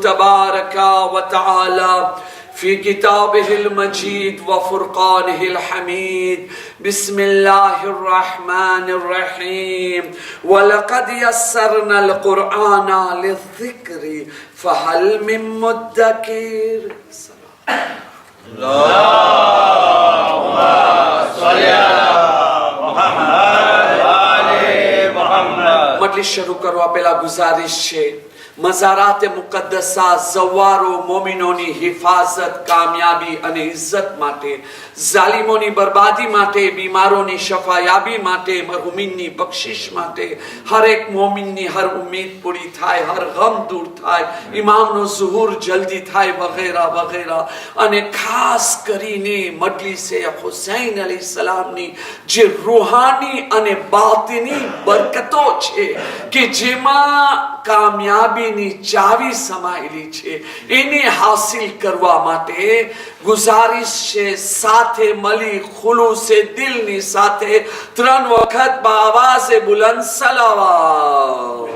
तबारक व तआला फी किताबिहिल मजीद व फुरकानिहिल हमीद। बिस्मिल्लाहिर रहमानिर रहीम। वलक़द यस्सरनल क़ुरआना लिज़्ज़िक्रि फ़हल मिन मुद्दकिर। अल्लाहुम्मा सल्ली अला मुहम्मद आले मुहम्मद। मजलिस शुरू करवा पहला गुजारिश है, मज़ाराते मुक़द्दसा ज़वारो मोमिनोनी हिफाजत, कामयाबी અને ઇજ્જત માટે, ઝાલિમોની બરબાદી માટે, બીમારોની શફાયાબી માટે, મરહુમીનની બક્ષિશ માટે, હર એક મોમિનની હર ઉમ્મીદ પૂરી થાય, હર ગમ દૂર થાય, ઇમામનો ઝુહુર જલ્દી થાય વગેરે વગેરે। અને ખાસ કરીને મજલિસે હુસૈન અલૈહિસ્સલામની જે રૂહાની અને બાતિની બરકતો છે કે જેમાં કામયાબીની ચાવી સમાયેલી છે, એને હાસિલ કરવા માટે ગુજારિશ છે, સાથે મળી ખુલૂસે દિલની સાથે ત્રણ વખત બાવાઝે બુલંદ સલાવત।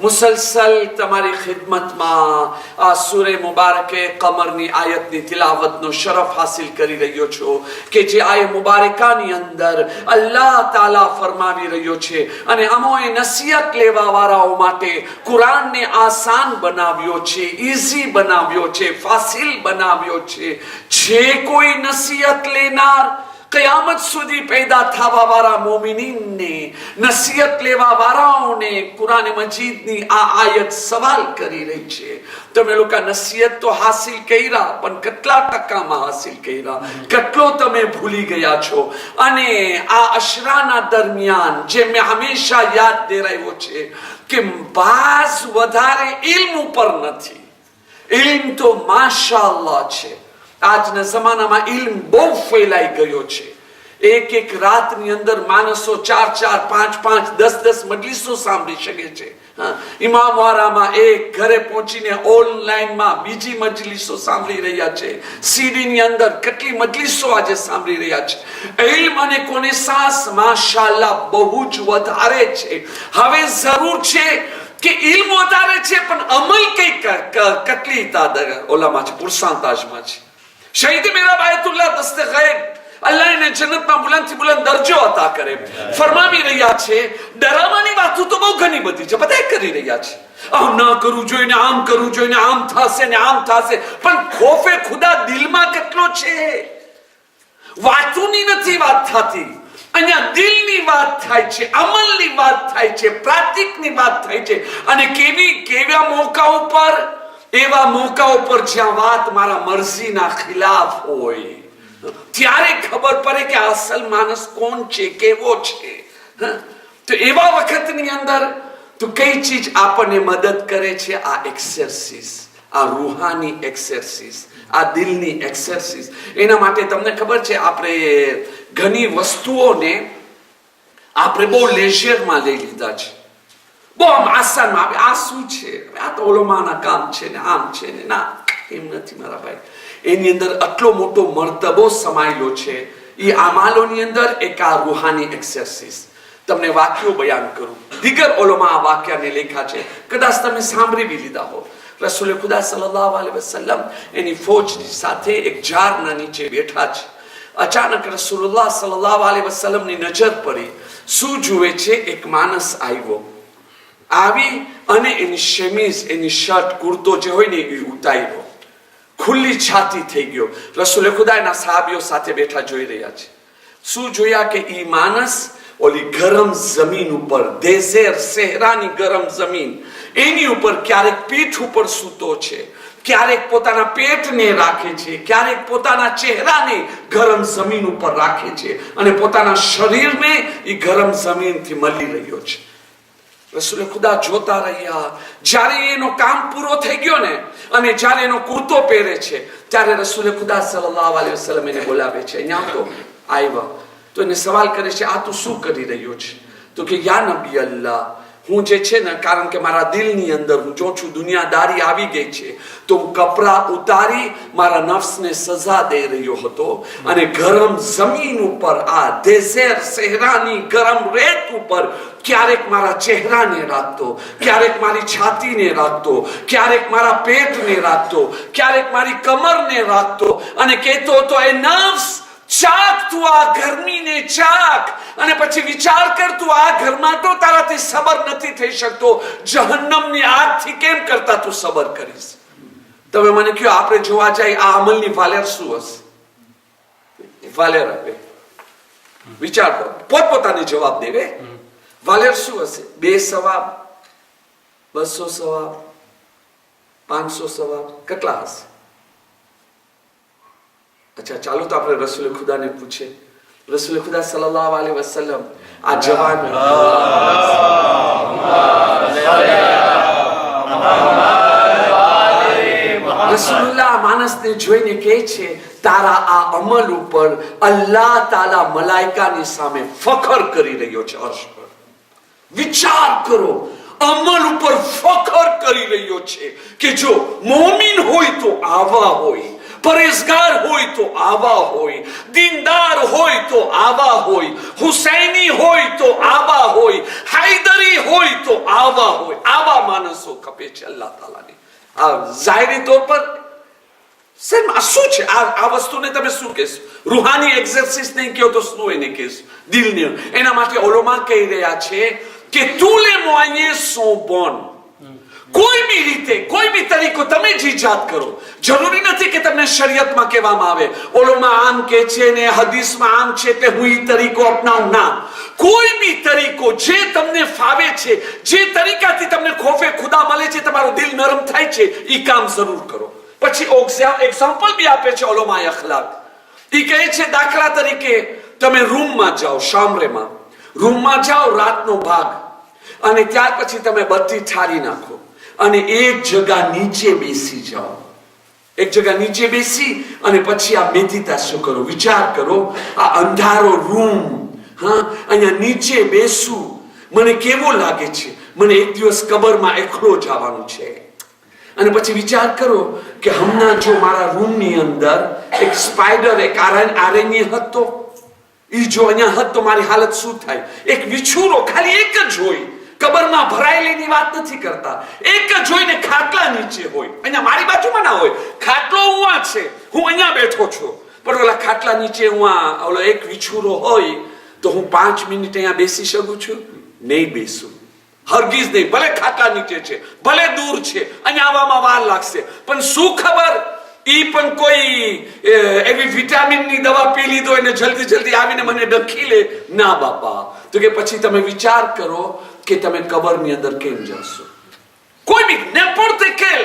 मुसलसल तमारी खिदमत में आ सूरे मुबारके कमरनी आयतनी तिलावतनो शरफ हासिल करी रह्यो छो के जे आय मुबारकानी अंदर अल्लाह ताला फरमावी रह्यो छे अने अमोए नसीहत लेवा वाराओ माटे कुरान ने आसान बनाव्यो छे, इजी बनाव्यो छे, फासिल बनाव्यो छे। जे कोई नसीहत लेनार कयामत सुधी पैदा थावा वारा मोमिनीन ने, नसीहत लेवा वाराओने कुरान मजीद नी आ आयत सवाल करी रही छे, तमे लोका नसीहत तो हासिल कईरा पण કેટલા ટકામાં હાસિલ કઈરા, કેટલો તમે ભૂલી ગયા છો। અને આ અશરાના દરમિયાન જે મે હંમેશા યાદ દેરાયો છે કે બાસ વધારે ઇલ્મ ઉપર નથી, ઇલ્મ તો માશાઅલ્લાહ છે। આજના જમાનામાં ઇલ્મ બહુ ફેલાઈ ગયો છે। એક એક રાતની અંદર માણસો 4-4, 5-5, 10-10 મજલિસો સાંભળી શકે છે। ઇમામ વારામાં એક ઘરે પહોંચીને ઓનલાઈનમાં બીજી મજલિસો સાંભળી રહ્યા છે। સીડીની અંદર કેટલી મજલિસો આજે સાંભળી રહ્યા છે। ઇલ્મ અને કોનેસાસ માશાઅલ્લાહ બહુ જ વધારે છે। હવે જરૂર છે કે ઇલ્મ વધારે છે પણ અમલ કઈ કેટલી ઓલામાં છે, પુરસાંતાજમાં છે। शहीद मेरा बायतुल्लाह दस्ते गैब अल्लाह ने जन्नत में बुलंद से बुलंद दर्जो अता करे। फरमावी रह्या छे डरावानी वातो तो बहु घणी बधी छे, पता करी रह्या छे आम ना करू जोईने आम करू जोईने आम थासे ने आम थासे, पण खौफे खुदा दिलमां કેટલો છે। વાતોની નથી વાત થાતી, અહીંયા દિલની વાત થાય છે, અમલની વાત થાય છે, પ્રાતિકની વાત થાય છે। અને કેવા મોકાઓ પર, એવા મોકાઓ પર જ્યાં વાત મારા મરજીના ખિલાફ હોય ત્યારે ખબર પડે કે અસલ માણસ કોણ છે, કેવો છે। તો એવા વખતની અંદર તો કઈ ચીજ આપણને મદદ કરે છે? આ એક્સરસાઇઝ, આ રૂહાની એક્સરસાઇઝ, આ દિલની એક્સરસાઇઝ। એના માટે તમને ખબર છે આપણે ઘણી વસ્તુઓને આપણે બહુ લેઝરમાં લઈ લીધા છે, બહુ આમ આસાનમાં। આ શું છે, આ તો ઓલોમાના કામ છે ને આમ છે ને, ના એમ નથી મારા ભાઈ। એની અંદર આટલો મોટો મર્તબો સમાયેલો છે। એ આમાલોની અંદર એક આ રૂહાની એક્સરસાઇઝ। તમને વાક્યો બયાન કરું, દીગર ઓલોમાં આ વાક્યને લેખા છે, કદાચ તમે સાંભળી બી લીધા હો। રસૂલ ખુદા સલ્લલ્લાહુ અલૈહિ વસલ્લમ એની ફૌજની સાથે એક ઝાડના નીચે બેઠા છે। અચાનક રસૂલુલ્લાહ સલ્લલ્લાહુ અલૈહિ વસલ્લમની નજર પડી। શું જુએ છે? એક માણસ આવ્યો, આવી અને એની શેમીઝ, એની શર્ટ, કુર્તો જે હોય ને એ ઉતાર્યો, ખુલ્લી છાતી થઈ ગયો। રસૂલ ખુદા એના સહાબીઓ સાથે બેઠા જોઈ રહ્યા છે। શું જોયા કે ઈ માણસ ઓલી ગરમ જમીન ઉપર, દેઝેર સહેરાની ગરમ જમીન, એની ઉપર ક્યારેક પીઠ ઉપર સૂતો છે, ક્યારેક પોતાના પેટને રાખે છે, ક્યારેક પોતાના ચહેરાને ગરમ જમીન ઉપર રાખે છે અને પોતાના શરીરને ઈ ગરમ જમીનથી મળી રહ્યો છે। રસૂલે ખુદા જોતા રહ્યા. જ્યારે એનો કામ પૂરો થઈ ગયો ને અને જ્યારે એનો કુર્તો પહેરે છે ત્યારે રસૂલે ખુદા સલ્લલ્લાહુ અલૈહિ વસલ્લમ એને બોલાવે છે. અહીંયા તો આવ્યા તો એને સવાલ કરે છે, આ તું શું કરી રહ્યો છે? તો કે યા નબી અલ્લાહ, હું જે છે ને, કારણ કે મારા દિલની અંદર હું જો છું દુનિયાદારી આવી ગઈ છે તો હું કપડા ઉતારી મારા નફ્સને સજા દઈ રહ્યો હતો અને ગરમ જમીન ઉપર, આ દેઝેર સહેરાની ગરમ રેત ઉપર ક્યારેક મારા ચહેરાને રાખતો, ક્યારેક મારી છાતીને રાખતો, ક્યારેક મારા પેટને રાખતો, ક્યારેક મારી કમરને રાખતો અને કહેતો હતો, એ નફ્સ ચાક તું આ ગરમીને ચાક, અને પછી વિચાર કર તું આ ઘરમાં તો તારાથી સબર નથી થઈ શકતો, જહન્નમની આગથી કેમ કરતા તું સબર કરીશ? તમે મને કહો, આપણે જોવા જાય આ અમલની વાલેર શું હશે? વાલેર આપે, વિચાર કરો, પોતપોતાની જવાબ દેવે. વાલેર શું હશે? 2 સવાબ, 200 સવાબ, 500 સવાબ, કેટલા હશે? अच्छा, ચાલો તો આપણે રસૂલ ખુદાને પૂછે. રસૂલ ખુદા સલ્લલ્લાહુ અલૈહિ વસલ્લમ આ જવાન રસૂલુલ્લાહ માણસને જોઈને કહે છે, તારા આ અમલ ઉપર અલ્લાહ તાલા મલાઈકાની સામે ફખર કરી રહ્યો છે. અર્શ પર વિચાર કરો, અમલ ઉપર ફખર કરી રહ્યો છે કે જો મોમિન હોય તો આવા હોય, પરેશગાર હોય તો આવા હોય, દીનદાર હોય તો આવા હોય, હુસૈની હોય તો આવા હોય, હૈદરી હોય તો આવા હોય. આવા માણસો ખપે છે અલ્લાહ તાલાને. આ જાહેરી તौर પર શું છે આ વસ્તુને તમે શું કહેશો? રૂહાની એક્સરસાઇઝ નહીં કહો તો શું એને કહેશો? દિલને. એના માટે ઓલોમા કહી રહ્યા છે કે tous les moyens sont bons. કોઈ બી રીતે, કોઈ બી તરીકો તમે જ ઈજાદ કરો. જરૂરી નથી કે તમને શરીયતમાં કહેવામાં આવે ઓલોમાં આમ કે છે ને હદીસમાં આમ છે તે હું ઈ તરીકો અપનાવું. ના, કોઈ બી તરીકો જે તમને ફાવે છે, જે તરીકાથી તમને ખોફે ખુદા મળે છે, તમારું દિલ નરમ થાય છે, ઈ કામ જરૂર કરો. પછી એક્ઝામ્પલ બી આપે છે ઓલોમાએ અખલાક. ઈ કહે છે, દાખલા તરીકે તમે રૂમમાં જાઓ, શામરેમાં રૂમમાં જાઓ રાતનો ભાગ, અને ત્યાર પછી તમે બત્તી ઠારી નાખો અને એક જગ્યા નીચે બેસી જાઓ. એક જગ્યા નીચે બેસી અને પછી આ મેડિટેશન કરો. વિચાર કરો, આ અંધારો રૂમ, હા, અહીંયા નીચે બેસું, મને કેવો લાગે છે? મને એક દિવસ કબરમાં એકલો જવાનું છે. અને પછી વિચાર કરો કે હમણાં જો મારા રૂમની અંદર એક સ્પાઈડર, એક આરણ્ય હતો, ઈ જો અહીંયા હત તો મારી હાલત શું થાય? એક વિછુરો, ખાલી એક જ હોય, કબરમાં ભરાયેલીની વાત નથી કરતા, એક જ જોઈને ખાટલા નીચે હોય, અહીંયા મારી બાજુમાં ના હોય, ખાટલો ઉવા છે, હું અહીંયા બેઠો છું, પણ ઓલા ખાટલા નીચે ઓલો એક વિછુરો હોય તો હું 5 મિનિટ અહીંયા બેસી શકું છું? નહીં બેસું, હરગીઝ નહીં. ભલે ખાટલા નીચે છે, ભલે દૂર છે, અહીંયા આવવામાં વાર લાગશે, પણ શું ખબર ઈ પણ કોઈ એવી વિટામિનની દવા પી લીધો એને જલ્દી જલ્દી આવીને મને ડખી લે. ના બાપા. તો કે પછી તમે વિચાર કરો કે તમે કબરની અંદર કેમ જશો? કોઈ બી નેપોર્તે કેલ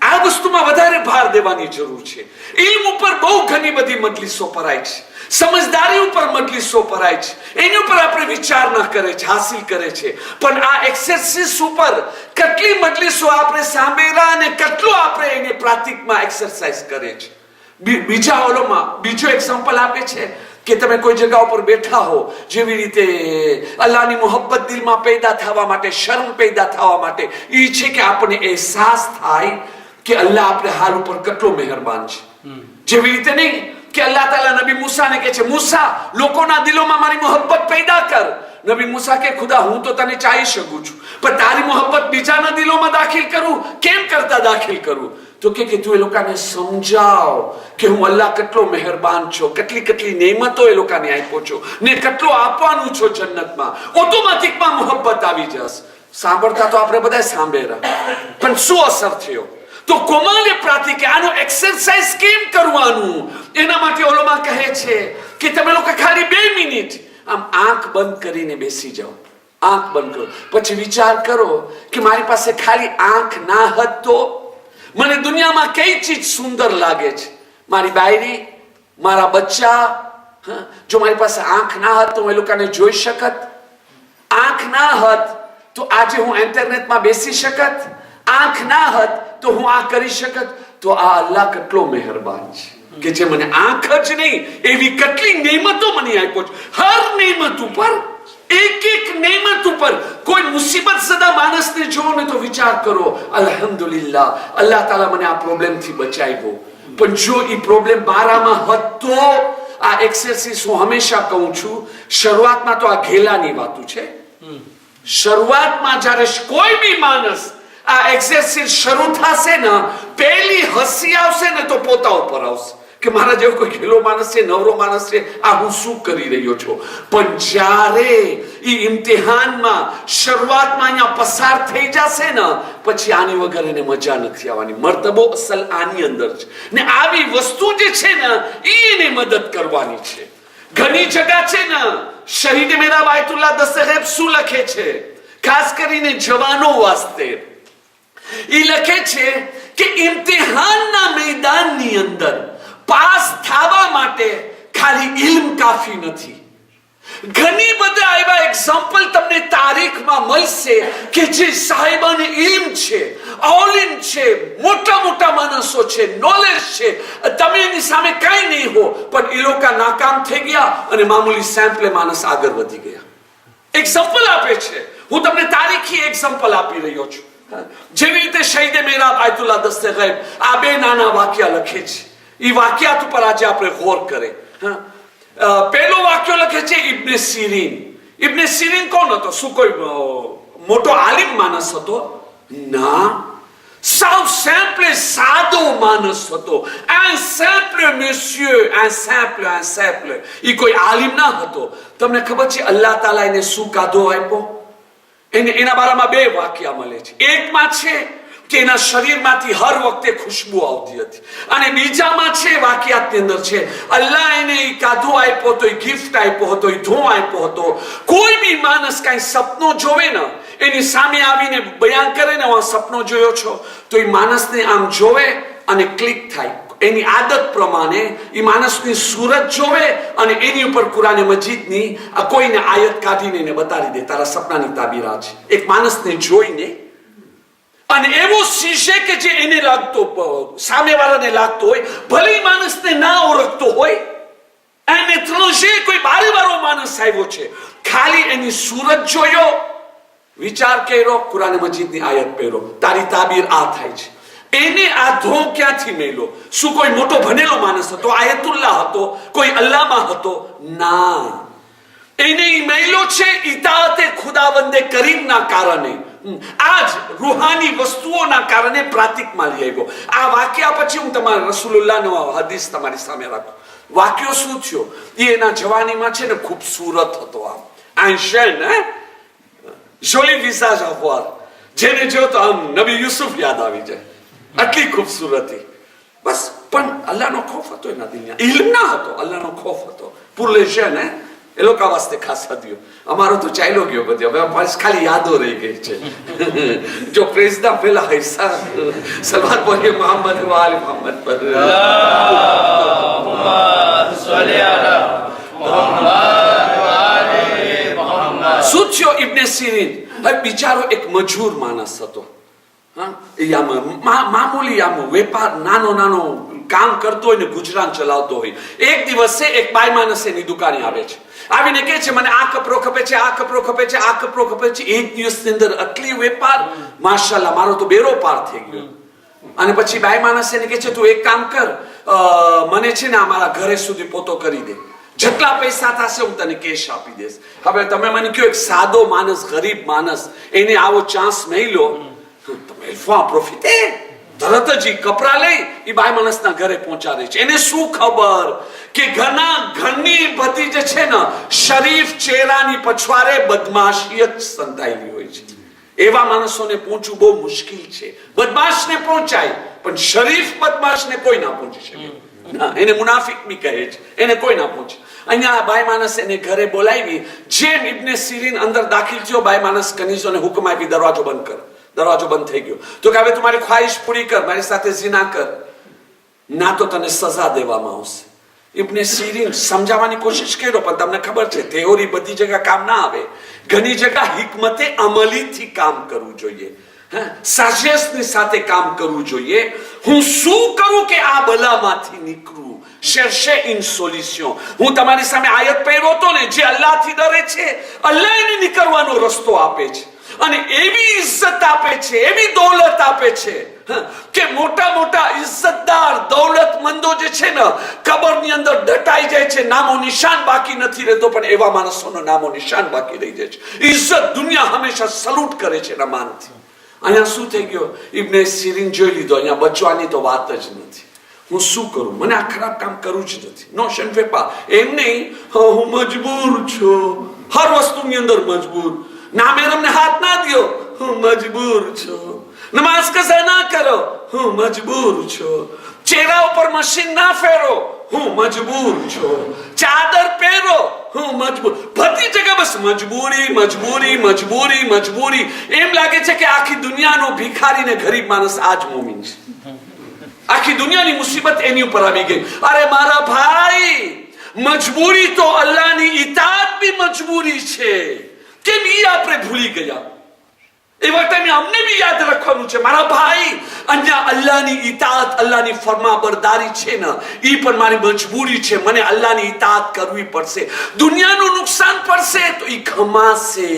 આ વસ્તુમાં વધારે ભાર દેવાની જરૂર છે. ઇલ્મ ઉપર બહુ ઘણી બધી મજલિસો ભરાય છે, સમજદારી ઉપર મજલિસો ભરાય છે, એની ઉપર આપણે વિચારણા કરે છે, હાસિલ કરે છે, પણ આ એક્સરસાઇઝ ઉપર કેટલી મજલિસો આપણે સાંભળ્યા અને કેટલો આપણે એને પ્રાતિકમાં એક્સરસાઇઝ કરે છે. બીજા ઓલોમાં બીજો એક્ઝામ્પલ આપે છે કે તમે કોઈ જગ્યા ઉપર બેઠા હો, જેવી રીતે અલ્લાહની મોહબ્બત દિલમાં પેદા થવા માટે, શર્મ પેદા થવા માટે ઈ છે કે આપણને અહેસાસ થાય કે અલ્લાહ આપણે હાલ ઉપર કેટલો મહેરબાન છે. જેવી રીતે નહીં કે અલ્લાહ તાલા નબી મૂસાને કહે છે, મૂસા લોકોના દિલોમાં મારી મોહબ્બત પેદા કર. નબી મૂસા કે ખુદા હું તો તને ચાહી શકું છું, પણ તારી મોહબ્બત બીજાના દિલોમાં દાખલ કરું, કેમ કરતા દાખલ કરું? તો કે તું એ લોકોને સમજાવ કે હું અલ્લાહ કેટલો મહેરબાન છું, કેટલી કેટલી નેમતો એ લોકોને આપ્યો છું ને કેટલો આપવાનું છો જન્નતમાં. ઓટોમેટિકમાં મોહબ્બત આવી જશે. સાંભળતા તો આપણે બધા સાંભળ્યા, પણ શું અસર થયો? તો કોમાલે પ્રાતિકે આનો એક્સરસાઇઝ કેમ કરવાનું? એના માટે ઓલોમાં કહે છે કે તમે લોકો ખાલી 2 મિનિટ આમ આંખ બંધ કરીને બેસી જાઓ. આંખ બંધ કરો, પછી વિચાર કરો કે મારી પાસે ખાલી આંખ ના હત તો મને દુનિયામાં કઈ ચીજ સુંદર લાગે છે? મારી બાયરી, મારા બચ્ચા. જો મારી પાસે આંખ ના હત તો હું એ લોકોને જોઈ શકત? આંખ ના હત તો આજે હું ઇન્ટરનેટમાં બેસી શકત, આંખ ના હત તો હું આ કરી શકત. તો આ અલ્લાહ કેટલો મહેરબાન છે કે જે મને આંખ જ નહીં એવી કેટલી નેમતો મને આપ્યો છે. હર નેમત ઉપર, એક એક નેમત ઉપર કોઈ મુસીબત સદા માણસને જોવો ને તો વિચાર કરો, અલ્હમ્દુલિલ્લાહ અલ્લાહ તાલા મને આ પ્રોબ્લેમ થી બચાવ્યો. પણ જો એ પ્રોબ્લેમ મારામાં હતો, આ એક્સરસાઇઝ હું હંમેશા કહું છું, શરૂઆતમાં તો આ ઘેલાની વાતું છે. શરૂઆતમાં જ્યારે કોઈ બી માણસ આ એક્સરસાઇઝ શરૂ થશે ને, પહેલી હસી આવશે ને તો પોતા ઉપર આવશે કે મારા જેવો કોઈ ઘેલો માણસ છે, નવરો માણસ છે, આ હું શું કરી રહ્યો છું. પણ જ્યારે ઈ ઇમ્તિહાનમાં શરૂઆતમાં અહીંયા પસાર થઈ જશે ને, પછી આની વગર એને મજા નથી આવવાની. મર્તબો અસલ આની અંદર છે ને આવી વસ્તુ જે છે ને એને મદદ કરવાની છે. ઘણી જગા છે ને શહીદ મેરા બાયતુલ્લાહ દસ્તગીર શું લખે છે, ખાસ કરીને જવાનો વાસ્તે ઈ લખે છે કે ઇમ્તિહાનના મેદાનની અંદર પાસ થવા માટે ખાલી ઇલ્મ કાફી નથી. ઘણી બધા એવા એક્ઝામ્પલ તમને તારીખમાં મળશે કે જે સાહેબાને ઇલ્મ છે, ઓલિમ છે, મોટા મોટા માણસો છે, નોલેજ છે, તમે એની સામે કઈ નહીં હો, પણ એ લોકો નાકામ થઈ ગયા અને મામૂલી સેમ્પલે માણસ આગળ વધી ગયા. એક્ઝામ્પલ આપે છે. હું તમને તારીખી એક્ઝામ્પલ આપી રહ્યો છું. જેવી રીતે શહીદ મેરા બાયતુલ્લાહ દસ્તગીર આ બે નાના વાક્યા લખે છે. એ વાક્યાત ઉપર આજે આપણે ગૌર કરે. પહેલો વાક્ય લખે છે ઇબ્ન સિરીન. ઇબ્ન સિરીન કોણ હતો? શું કોઈ મોટો આલિમ માણસ હતો? ના, સાવ સિમ્પલ સાદો માણસ હતો. un simple monsieur, un simple. એ કોઈ આલિમ ના હતો. તમને ખબર છે અલ્લાહ તાલા એને શું કાદો આપ્યો? એના બારામાં બે વાક્યા મળે છે. એકમાં છે કે એના શરીરમાંથી હર વખતે ખુશ્બુ આવતી હતી, અને બીજામાં છે વાક્યાતની અંદર છે અલ્લાહ એને કાધો આપ્યો હતો, ગિફ્ટ આપ્યો હતો, ધો આપ્યો હતો. કોઈ બી માણસ કઈ સપનો જોવે ને, એની સામે આવીને બયાન કરે ને હું સપનો જોયો છો, તો એ માણસને આમ જોવે અને ક્લિક થાય. એની આદત પ્રમાણે એ માણસની સુરત જોવે અને એની ઉપર કુરાન મજીદની કોઈને આયત કાઢીને એને બતાવી દે, તારા સપનાની તાબીર આ છે. એક માણસને જોઈને અને એવો શીશે કે જે એને લાગતો, સામેવાળાને લાગતો હોય, ભલે માણસને ના ઓળખતો હોય, એને ત્રણશે કોઈ બારીવાળો માણસ આવ્યો છે, ખાલી એની સુરત જોયો, વિચાર કર્યો, કુરાન મજીદની આયત પહેરો, તારી તાબીર આ થાય છે. એને આ ધો ક્યાંથી મેળ્યો? શું કોઈ મોટો ભણેલો માણસ હતો, આયતુલ્લાહ હતો, કોઈ અલ્લામા હતો? ના, એને મેળ્યો છે ઇતાઅતે ખુદાવંદે કરીમના કારણે, આજ રૂહાની વસ્તુઓના કારણે પ્રતીકમાં લઈ આવ્યો. આ વાક્યા પછી હું તમારા રસૂલુલ્લાહનો હદીસ તમારી સામે રાખું. વાક્યો શું થયો? એ એના જવાનીમાં છે ને ખૂબસૂરત હતો, આમ આંશન જોલી વિસાજ અખબાર, જેને જો તો આમ નબી યુસુફ યાદ આવી જાય, આટલી ખૂબસૂરતી. બસ, પણ અલ્લાહનો ખોફ હતો એના દિલમાં, ઇલ્મ ના હતો, અલ્લાહનો ખોફ હતો. પૂરલે છે ને એ લોકો વાસ્તે ખાસ હદ્યો. અમારો તો ચાલ્યો ગયો બધો, હવે ખાલી યાદો રહી ગઈ છે. જો પ્રેસદા પેલા હિસ્સા સલવાત બોલીએ મોહમ્મદ વાલે મોહમ્મદ પર શું થયો ઇબ્ન સિરીન? હવે બિચારો એક મજૂર માણસ હતો. મામૂલી આમ વેપાર, નાનો નાનો કામ કરતો હોય ને ગુજરાન ચલાવતો હોય. એક દિવસે એક બાઈ માણસ એની દુકાને આવે છે, આવીને કહે છે મને આ કપડો ખપે છે, આ કપડો ખપે છે, આ કપડો ખપે છે. એક દિવસની અંદર આટલી વેપાર, માશાલ્લાહ, મારો તો બેરો પાર થઈ ગયો. અને પછી બાઈ માણસ એને કહે છે તું એક કામ કર, મને છે ને અમારા ઘરે સુધી પોતો કરી દે, જેટલા પૈસા થશે હું તને કેશ આપી દઈશ. હવે તમે મને કહો એક સાદો માણસ, ગરીબ માણસ, એને આવો ચાન્સ મળ્યો, તમે પ્રોફિટે તરત જ કપડા લઈ એ બાઈ માણસના ઘરે પહોંચાડે છે. એને શું ખબર કે ઘરની બધી જે છે ને શરીફ ચહેરાની પછવારે બદમાશિયત સંતાયેલી હોય છે. એવા માણસોને પહોંચવું બહુ મુશ્કેલ છે. બદમાશને પહોંચાય, પણ શરીફ બદમાશને કોઈ ના પહોંચી શકે. એને મુનાફિક બી કહે છે, એને કોઈ ના પહોંચે. અહીંયા બાઈ માણસ એને ઘરે બોલાવી. જેમ ઇબ્ન સિરીન અંદર દાખલ થયો, બાઈ માણસ કનીઝોને હુકમ આપી દરવાજો બંધ કર. દરવાજો બંધ થઈ ગયો. તો કે હવે તમારી ખ્વાહિશ પૂરી કર, મારી સાથે ઝિના કર, ના તો તને સજા દેવામાં આવશે. ઇબ્ને સિરીન સમજાવવાની કોશિશ કર્યો, પણ તમને ખબર છે થિયોરી બધી જગ્યા કામ ના આવે. ઘણી જગ્યા હિકમતે અમલીથી કામ કરવું જોઈએ, સાજેશની સાથે કામ કરવું જોઈએ. હું શું કરું કે આ બલામાંથી નીકળું? chercher une solution. હું તમારી સામે આયત પહેર્યો હતો ને, જે અલ્લાહથી ડરે છે અલ્લાહ એને નીકળવાનો રસ્તો આપે છે, અને એવી ઇજ્જત આપે છે, એવી દૌલત આપે છે કે મોટા મોટા ઇજ્જતદાર દૌલતમંદો જે છે ને, કબરની અંદર દટાઈ જાય છે, નામો નિશાન બાકી નથી રહેતો, પણ એવા માણસોનો નામો નિશાન બાકી રહી જાય છે. ઇજ્જત દુનિયા હંમેશા સલ્યુટ કરે છે એના માનથી. અહીંયા શું થઈ ગયો? ઇબ્ને સિરીન જોઈ લીધો, અહીંયા બચવાની તો વાત જ નથી. હું શું કરું? મને આ ખરાબ કામ કરવું જ નથી. નો શેમ્ફેપા એમ નહીં, હું મજબૂર છું, હર વસ્તુની અંદર મજબૂર. ના મેરમને હાથ ના દો, હું મજબૂર છું. નમાઝ કઝા ના કરો, હું મજબૂર છું. ચહેરા ઉપર મશીન ના ફેરો, હું મજબૂર છું. ચાદર પહેરો, હું મજબૂર. બધી જગ્યા બસ મજબૂરી મજબૂરી મજબૂરી મજબૂરી. એમ લાગે છે કે આખી દુનિયાનો ભિખારી ને ગરીબ માણસ આજ મોમીન છે. આખી દુનિયાની મુસીબત એની ઉપર આવી ગઈ. અરે મારા ભાઈ, મજબૂરી તો અલ્લાહની ઇતાત બી મજબૂરી છે. કેમ ઈ આપણે ભૂલી ગયા? એ વખતે અમને બી યાદ રાખવાનું છે મારા ભાઈ. અહીંયા અલ્લાહની ઇતાત, અલ્લાહની ફરમાબરદારી છે ને, ઈ પણ મારી મજબૂરી છે. મને અલ્લાહની ઇતાત કરવી પડશે. દુનિયાનું નુકસાન પડશે તો ઈ ખમાશે,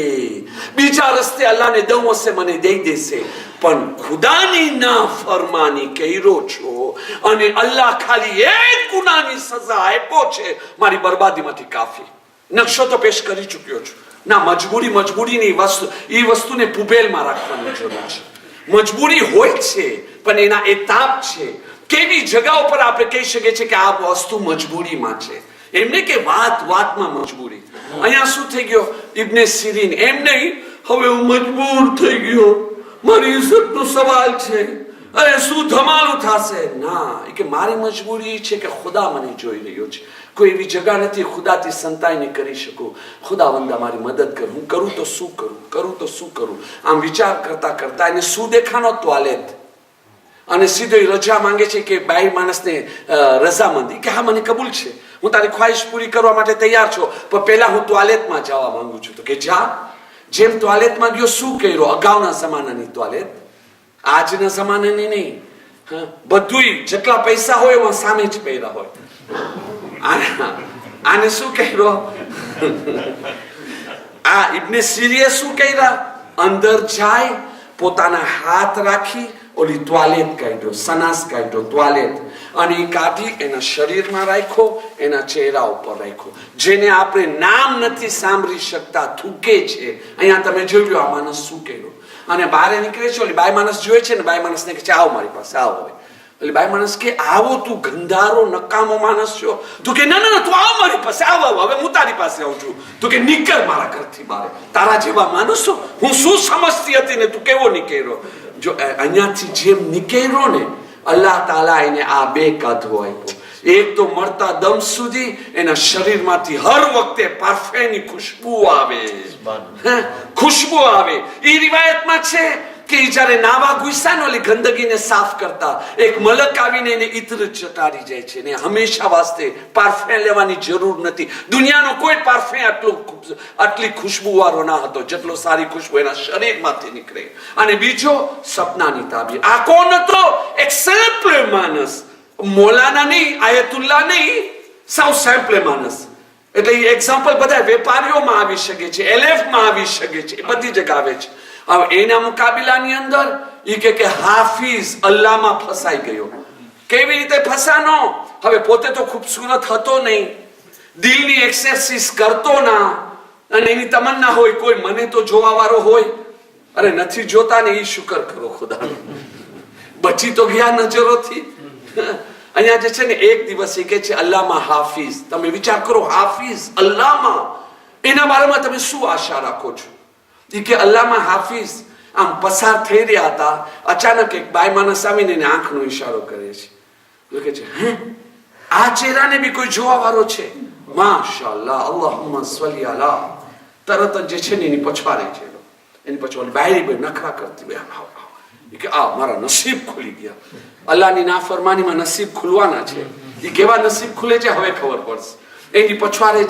બીજા રસ્તે અલ્લાહને દઉં હશે મને દઈ દેશે. પણ ખુદાની નાફરમાની કર્યો છો અને અલ્લાહ ખાલી એક ગુનાની સજા આપ્યો છે, મારી બરબાદીમાંથી કાફી. નકશો તો પેશ કરી ચૂક્યો છું. ના, મજબૂરીની વસ્તુ, એ વસ્તુને પુબેલમાં રાખવાની જરૂર છે. મજબૂરી હોય છે, પણ એના એતાપ છે. કેવી જગ્યા ઉપર આપણે કહી શકીએ છીએ કે આ વસ્તુ મજબૂરીમાં છે, એમને કે વાતમાં મજબૂરી. અહીંયા શું થઈ ગયો? ઇબ્ને સિરીન એમ નહીં, હવે હું મજબૂર થઈ ગયો, મારી ઇજ્જતનો સવાલ છે, અરે શું ધમાલું થશે. ના, કે મારી મજબૂરી છે કે ખુદા મને જોઈ રહ્યો છે. કોઈ એવી જગા નથી ખુદાથી સંતાઈ નહીં કરી શકું. ખુદાવંદા મારી મદદ કર. હું કરું તો શું કરું? આમ વિચાર કરતા કરતા એને શું દેખાનો? ટોયલેટ. અને સીધો રજા માંગે છે કે બાઈ માણસને રજામંદી, કે હા મને કબૂલ છે, હું તારી ખ્વાહિશ પૂરી કરવા માટે તૈયાર છું, પણ પહેલા હું ટોયલેટમાં જવા માંગુ છું. તો કે જા. જેમ ટોયલેટમાં ગયો, શું કર્યો? અગાઉના જમાનાની ટોયલેટ, આજના જમાનાની નહીં. બધુંય જેટલા પૈસા હોય એમાં સામે જ પહેર્યા હોય. આને શું કર્યો? આ ઇબ્ને સિરીએ શું કર્યા? અંદર જાય, પોતાના હાથ રાખી ઓલી ટોયલેટ કાઢ્યો, સનાસ કાઢ્યો, ટોયલેટ, અને એ કાઢી એના શરીરમાં રાખ્યો, એના ચહેરા ઉપર રાખ્યો. જેને આપણે નામ નથી સાંભળી શકતા, થૂકે છે. અહીંયા તમે જોઈ લો આ માણસ શું કર્યો. અને બહાર નીકળે છે, ઓલી બાઈ માણસ જોઈ છે ને, બાઈ માણસને કહે છે આવો મારી પાસે, આવો. એટલે બાઈ માણસ કે આવો, તું ગંધારો નકામો માણસ છો. તું કે ના તું આવ મારી પાસે, આવો, હવે હું તારી પાસે આવું છું. તું કે નીકળ મારા ઘરથી બહાર. તારા જેવા માણસો હું શું સમજતી હતી ને, તું કેવો નીકળ્યો? જો અહીંયાથી જેમ નીકળ્યો ને, અલ્લાહ તાલા એને આ બે કાઢવો આપ્યો. એક તો મરતા દમ સુધી એના શરીરમાંથી હર વખતે પાર્ફેની ખુશ્બુ આવે. ખુશ્બુ આવે. એ રિવાયતમાં છે કે જયારે નાવા ગુસ્સા નો ગંદગીને સાફ કરતા, એક મલક આવીને એને ઇત્ર ચટાડી જાય છે. ને હંમેશા વાસ્તે પાર્ફેમ લેવાની જરૂર નથી. દુનિયાનો કોઈ પાર્ફેમ આટલી ખુશ્બુ વાળો ના હતો જેટલો સારી ખુશ્બુ એના શરીરમાંથી નીકળે. અને બીજો સપનાની તાબીર. આ કોણ હતો? એક સિમ્પલ માણસ, મોલાના નહીં, આયતુલ્લા નહીં, સાવ સિમ્પલ માણસ. એટલે એક્ઝામ્પલ બધા વેપારીઓમાં આવી શકે છે, એલએફમાં આવી શકે છે, બધી જગ્યા આવે છે. હવે એના મુકાબલાની અંદર એ કે હાફિઝ અલ્લાહમાં ફસાઈ ગયો. કેવી રીતે ફસાનો? હવે પોતે તો ખૂબસૂરત હતો નહીં, દિલની એક્સરસાઇઝ કરતો ના, અને એની તમન્ના હોય કોઈ મને તો જોવા વાળો હોય. અરે નથી જોતા ને, એ શુકર કરો ખુદાનો, બચી તો ગયા નજરોથી. અહીંયા જે છે ને, એક દિવસ એ કે છે અલ્લાહમાં હાફિઝ. તમે વિચાર કરો, હાફિઝ અલ્લાહમાં, એના બારેમાં તમે શું આશા રાખો છો? કે અલ્લાહમાં હાફિઝ આમ પસાર થઈ રહ્યા હતા, અચાનક એક બાઈ માણસ આવીને એને આંખનો ઈશારો કરે છે. કે છે હે, આ ચહેરાને બી કોઈ જોવા વાળો છે? માશાઅલ્લાહ, અલ્લાહુમ્મા સલ્લી અલા. તરત જ જે છે ને એની પછવાડે છે, એની પછવાડે બાયરી ભાઈ નખરા કરતી, કે આ મારા નસીબ ખુલી ગયા. અલ્લાહની નાફરમાનીમાં નસીબ ખુલવાના છે. એ કેવા નસીબ ખુલે છે હવે ખબર પડશે. એની પછવાડે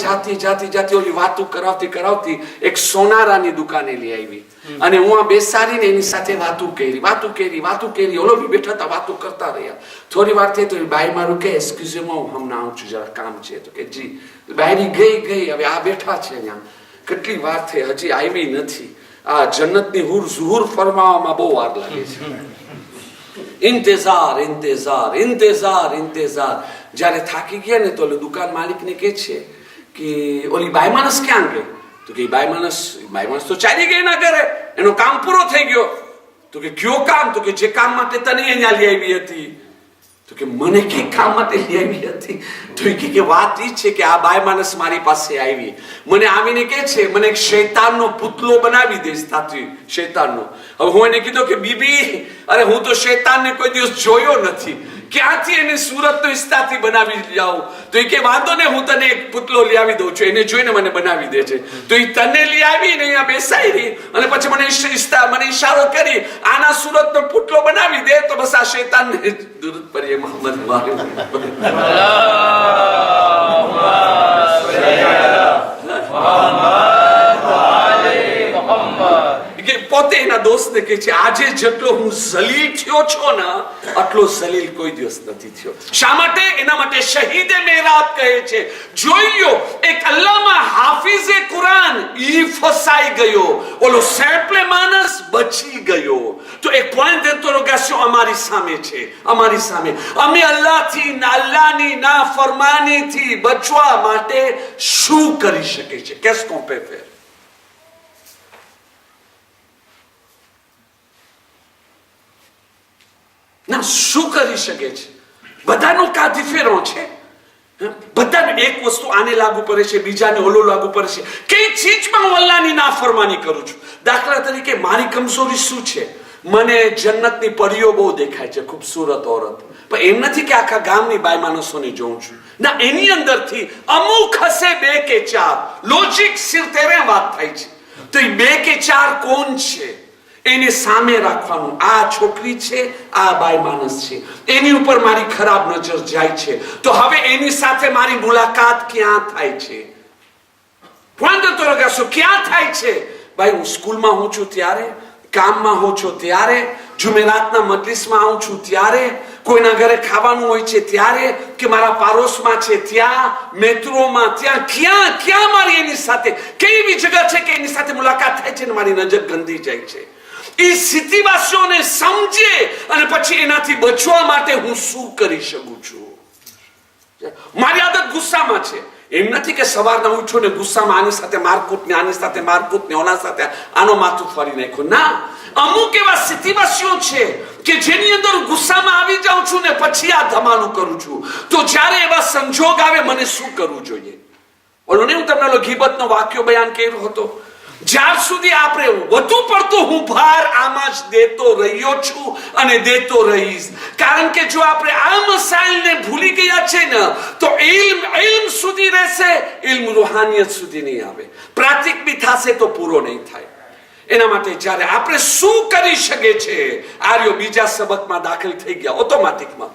જાતી ઓલી વાતો કરાવતી એક સોનારાની દુકાને લઈ આવી અને હું આ બેસાડીને એની સાથે વાતો કરી ઓલો બી બેઠા હતા, વાતો કરતા રહ્યા. થોડી વાર થઈ તો એ બાઈ મારું કે એક્સક્યુઝ હું હમણાં આવું છું, જરા કામ છે. તો કે જી. બાયરી ગઈ. હવે આ બેઠા છે અહીંયા. કેટલી વાર થઈ હજી આવી નથી. આ જન્નતની હુર ઝુહુર ફરમાવામાં બહુ વાર લાગે છે. ઇંતેઝાર. જયારે થાકી ગયા ને તો દુકાન માલિક ને કે છે કે ઓલી બાઈ માણસ ક્યાં ગઈ? તો કે બાઈ માણસ તો ચાલી ગઈ ના કરે, એનો કામ પૂરો થઈ ગયો. તો કે કયો કામ? તો કે જે કામ માટે તને અહીંયા લઈ આવી હતી. તો કે મને કે કામ માટે લઈ આવી હતી? તો કે વાત ઈ છે કે આ બાઈ માણસ મારી પાસે આવી, મને આવીને કે છે મને એક શૈતાનનો પુતલો બનાવી દઈશ. તાતી શૈતાનનો. હવે હું એને કીધું કે બીબી, અરે હું તો શૈતાનને કોઈ દિવસ જોયો નથી, ક્યાંથી એને સુરતનો ઇસ્તાથી બનાવી જાઉં? તો એ કે વાંધો ને, હું તને એક પુતલો લઈ આવી દઉં છું, એને જોઈને મને બનાવી દે છે. તો એ તને લઈ આવી ને અહીંયા બેસાડી અને પછી મને ઈશારો કરી આના સુરતનો પુતલો બનાવી દે તો બસ આ શૈતાનને દૂર પડીએ. મોહમ્મદ પોતે એના દોસ્તને કહે છે આજે જેટલો હું ઝલીલ થયો છો ને આટલો ઝલીલ કોઈ દિવસ નથી થયો. શા માટે? એના માટે શહીદે મેરાબ કહે છે. જોઈયો એક અલ્લામા હાફિઝે કુરાન ઈ ફસાઈ ગયો, ઓલો સેમ્પલે માણસ બચી ગયો. તો એક પોઈન્ટ દેતો રોગાસ્યો અમારી સામે છે, અમારી સામે. અમે અલ્લાહની નાફરમાનીથી બચવા માટે શું કરી શકે છે? કેસ કોણ પે ફેર? ના, શું કરી શકે છે? બધાનો કાધી ફેરો છે. બધાને એક વસ્તુ આને લાગુ પડે છે, બીજાને ઓલો લાગુ પડે છે. કઈ ચીજમાં હું અલ્લાહની નાફરમાની કરું છું? દાખલા તરીકે મારી કમજોરી શું છે? મને જન્નતની પરીઓ બહુ દેખાય છે, ખૂબસૂરત ઓરત. પણ એમ નથી કે આખા ગામની બાઈ માણસોને જોઉં છું. ના, એની અંદરથી અમુક હશે 2 કે 4 લોજિક સિરતેરે વાત થાય છે. તો એ 2 કે 4 કોણ છે એને સામે રાખવાનું. આ છોકરી છે, આ બાઈ માણસ છે, એની ઉપર મારી ખરાબ નજર જાય છે, તો હવે એની સાથે મારી મુલાકાત ક્યાં થાય છે? ક્યાં થાય છે? ભાઈ, હું સ્કૂલમાં હું છું ત્યારે, કામમાં હું છું ત્યારે, જુમેરાતના મજલિસમાં આવું છું ત્યારે, કોઈના ઘરે ખાવાનું હોય છે ત્યારે, કે મારા પાડોશમાં છે ત્યાં, મેટ્રોમાં ત્યાં, ક્યાં મારી એની સાથે કેવી જગ્યા છે કે એની સાથે મુલાકાત થાય છે ને મારી નજર ગંદી જાય છે? એ સ્થિતિવાસીઓને સમજે અને પછી એનાથી બચવા માટે હું શું કરી શકું છું? મારી આદત ગુસ્સામાં છે. એમ નથી કે સવારના ઉઠો ને ગુસ્સામાં આની સાથે મારકૂટ ને આની સાથે મારકૂટ ને ઓના સાથે આનો માથું ફરી નાખ્યું. ના, અમુક એવા સ્થિતિવાસીઓ છે કે જેની અંદર ગુસ્સામાં આવી જાઉં છું ને પછી આ ધમાલું કરું છું. તો જ્યારે એવા સંજોગ આવે મને શું કરવું જોઈએ? ઓલો ને હું તમને ગીબતનો વાક્યો બયાન કર્યો હતો. જ્યાર સુધી આપણે વધુ પડતો હું ભાર આમાં જ દેતો રહ્યો છું અને દેતો રહીશ. કારણ કે જો આપણે આ મસાઇલને ભૂલી ગયા છે ને તો ઇલ્મ સુધી રહેશે, ઇલ્મ રૂહાનિયત સુધી નહીં આવે. પ્રાતિક બી થશે તો પૂરો નહીં થાય. એના માટે જ્યારે આપણે શું કરી શકે છે, આર્યો બીજા સબકમાં દાખલ થઈ ગયા ઓટોમેટિકમાં.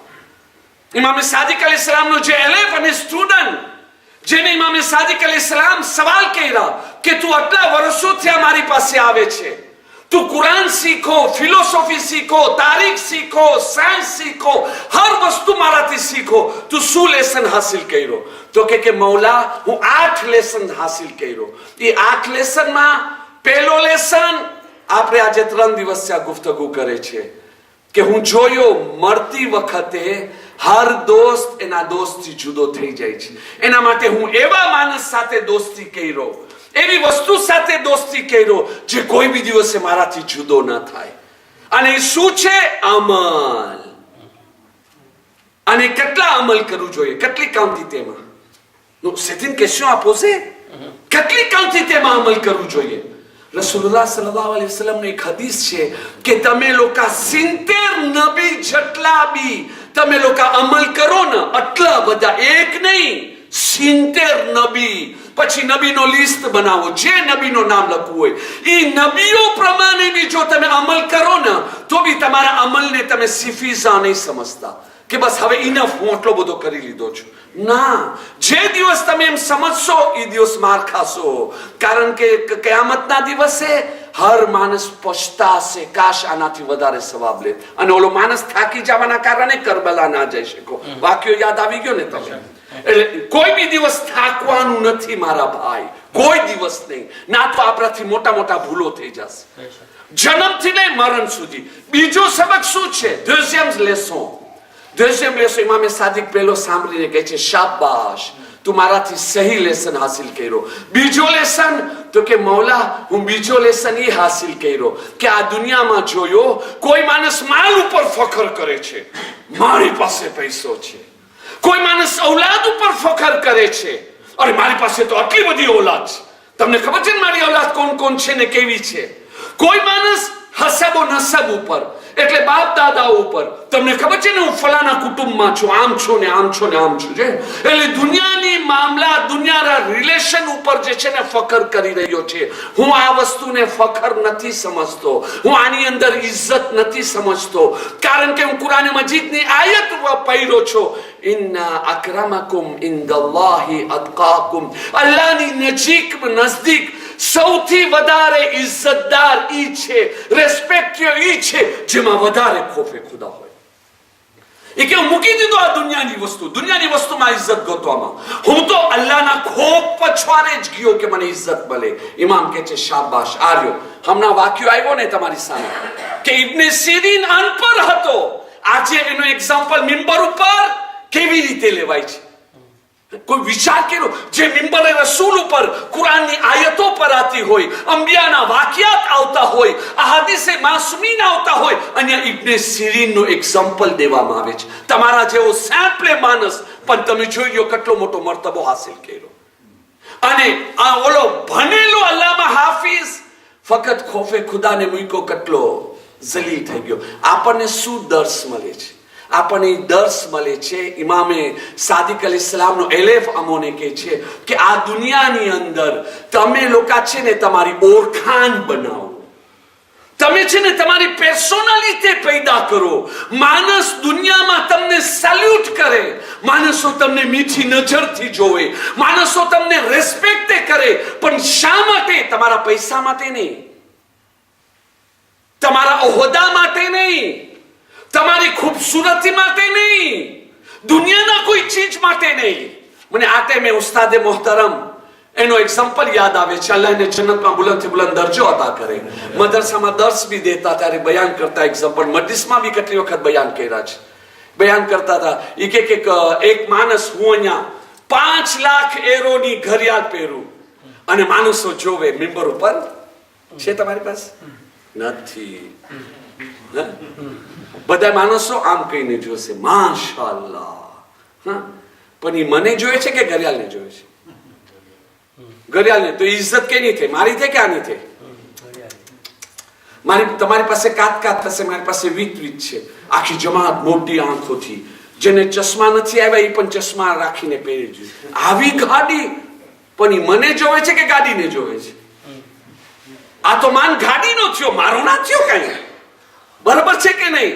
ઇમામ સાદિક અલૈહિસ્સલામનો જે એલેફ અને સ્ટુડન્ટ જેને ઇમામ સાદિક અલૈહિસ્સલામ સવાલ કર્યા કે તું આટલા વર્ષોથી મારી પાસે આવે છે, તું કુરાન શીખો, ફિલોસોફી શીખો, તારીખ શીખો, સાયન્સ શીખો, હર વસ્તુ મારાથી શીખો, તું શું લેસન હાસિલ કર્યો? તો કે મૌલા હું 8 લેસન હાસિલ કર્યો. એ 8 લેસનમાં પહેલો લેસન આપણે આજે 3 દિવસથી આ ગુફ્તગુ કરે છે કે હું જોયો મળતી વખતે હર દોસ્ત એના દોસ્તથી જુદો થઈ જાય છે. એના માટે હું એવા માણસ સાથે દોસ્તી કર્યો, એવી વસ્તુ સાથે દોસ્તી કર્યો જે કોઈ બી દિવસે મારાથી જુદો ન થાય. અને શું છે? અમલ. અને કેટલા અમલ કરવું જોઈએ, કેટલી કાઉન્ટિટેમાં? C'est une question à poser. કેટલી કાઉન્ટિટેમાં અમલ કરવું જોઈએ? રસૂલુલ્લાહ સલ્લલ્લાહુ અલૈહિ વસલ્લમ ની એક હદીસ છે કે તમે લોકો 70 નબી જેટલા બી તમે લોકો અમલ કરો ને આટલા બધા, એક નહીં 70 નબી, પછી નબીનો લિસ્ટ બનાવો, જે નબીનો નામ લખવું હોય એ નબીઓ પ્રમાણે બી જો તમે અમલ કરો ને તો બી તમારા અમલને તમે સિફીઝા નહીં સમજતા. કે બસ હવે ઇનફ, હું આટલો બધો કરી લીધો છું. ના, જે દિવસ તમે એમ સમજશો એ દિવસ માર ખાશો. કારણ કે કયામતના દિવસે હર માણસ પછતાશે, કાશ આનાથી વધારે સવાબ લે. અને ઓલો માણસ થાકી જવાના કારણે કરબલા ના જઈ શકો. વાક્યો યાદ આવી ગયો ને તમે? એટલે કોઈ બી દિવસ થાકવાનું નથી મારા ભાઈ, કોઈ દિવસ નહીં. ના તો આપણાથી મોટા મોટા ભૂલો થઈ જશે, જન્મથી લઈ મરણ સુધી. બીજો સબક શું છે? દeuxième લેસન ઇમામે સાદિક પહેલો સાંભળીને કહે છે, શાબાશ, તું મારાથી સહી લેસન હાસિલ કર્યો. બીજો લેસન તો કે મૌલા, હું બીજો લેસન એ હાસિલ કર્યો કે આ દુનિયામાં જોયો કોઈ માણસ માલ ઉપર ફખર કરે છે, મારી પાસે પૈસો છે. કોઈ માણસ ઔલાદ ઉપર ફખર કરે છે, અરે મારી પાસે તો આટલી બધી ઔલાદ છે. તમને ખબર છે ને મારી ઔલાદ કોણ કોણ છે ને કેવી છે? કોઈ માણસ હસબો નસબ ઉપર, એટલે બાપ દાદા ઉપર, તમને ખબર છે ને હું ફલાના કુટુંબમાં છું, આમ છું ને આમ છું ને આમ છું. એટલે દુનિયાની મામલા, દુનિયાના રિલેશન ઉપર જે છે ને ફખર કરી રહ્યો છે. હું આ વસ્તુને ફખર નથી સમજતો, હું આની અંદર ઇજ્જત નથી સમજતો. કારણ કે હું કુરાન મજીદની આયત પઢ્યો છું, ઇન્ના અક્રમકુમ ઇન્દલ્લાહી અતકાકુમ. અલ્લાહની નજીક સૌથી વધારે ઇજ્જતદાર ઈ છે, રેસ્પેક્ટ ઈ છે જેમાં વધારે ખોફે ખુદા હોય. એ કે મૂકી દીધો આ દુનિયાની વસ્તુમાં ઇજ્જત ગોતવામાં. હું તો અલ્લાહના ખોફ પછવાડે જ ગયો કે મને ઇજ્જત મળે. ઇમામ કહે છે, શાબાશ. આર્યો હમણાં વાક્યો આવ્યો ને તમારી સામે કે ઇબ્ને સિરીન અનપઢ હતો. આજે એનો એક્ઝામ્પલ મિંબર ઉપર કેવી રીતે લેવાય છે? કોઈ વિચાર કર્યો? જે મિંબરે રસૂલ ઉપર કુરાનની આયતો પર આતી હોય, અંબિયાના વાકિયાત આવતા હોય, અહાદીસે માસૂમીન આવતા હોય, અહીંયા ઇબ્ને સિરીનનો એક્ઝામ્પલ દેવામાં આવે છે. તમારા જેવો સેમ્પલે માણસ, પણ તમે જોઈ લો કેટલો મોટો મર્તબો હાસિલ કર્યો. અને આ ઓલો ભણેલો અલ્લામા હાફિઝ ફક્ત ખોફે ખુદાને મૂક્યો, કેટલો જલીલ થઈ ગયો. આપણને શું દર્શ મળે છે? આપણને દર્શ મળે છે. ઇમામે સાદિક અલૈહિસ્સલામનો એલેફ અમોને કહે છે કે આ દુનિયાની અંદર તમે લોકો છે ને તમારી ઓળખાણ બનાવો, તમે છે ને તમારી પર્સનાલિટી પેદા કરો. માણસ દુનિયામાં તમને સેલ્યુટ કરે, માણસો તમને મીઠી નજરથી જોવે, માણસો તમને રેસ્પેક્ટ કરે. પણ શા માટે? તમારા પૈસા માટે નહીં, તમારા ઓહદા માટે નહીં, તમારી ખૂબસૂરતી માટે નહીં, દુનિયાના કોઈ ચીજ માટે નહીં. મને આ ટાઈમે ઉસ્તાદે મોહતરમ એનો એક્ઝામ્પલ યાદ આવે છે. અલ્લાહને જન્નતમાં બુલંદથી બુલંદ દરજ્જો અતા કરે. મદરસામાં દર્સ બી દેતા, ત્યારે બયાન કરતા એક્ઝામ્પલ, મજલિસમાં બી કેટલી વખત બયાન કર્યા છે. બયાન કરતા હતા એ કે એક માણસ, હું અહીંયા 5 લાખ એરોની ઘડિયાળ પહેરું અને માણસો જોવે મિંબર ઉપર. છે તમારી પાસે? નથી. બધા માણસો આમ કહીને જોશે, માશાઅલ્લાહ. પણ એ મને જોયે છે કે ઘડિયાળને જોયે છે? ઘડિયાળને. તો ઇજ્જત કેની થઈ? મારી થઈ કે આની થઈ? તમારી પાસે કાત થશે, મારી પાસે વીત છે. આખી જમાત મોટી આંખોથી, જેને ચશ્મા નથી આવ્યા એ પણ ચશ્મા રાખીને પહેરી જોઈએ. આવી ગાડી, પણ એ મને જોવે છે કે ગાડીને જોવે છે? આ તો માન ગાડીનો થયો, મારો ના થયો કઈ. બરાબર છે કે નહીં?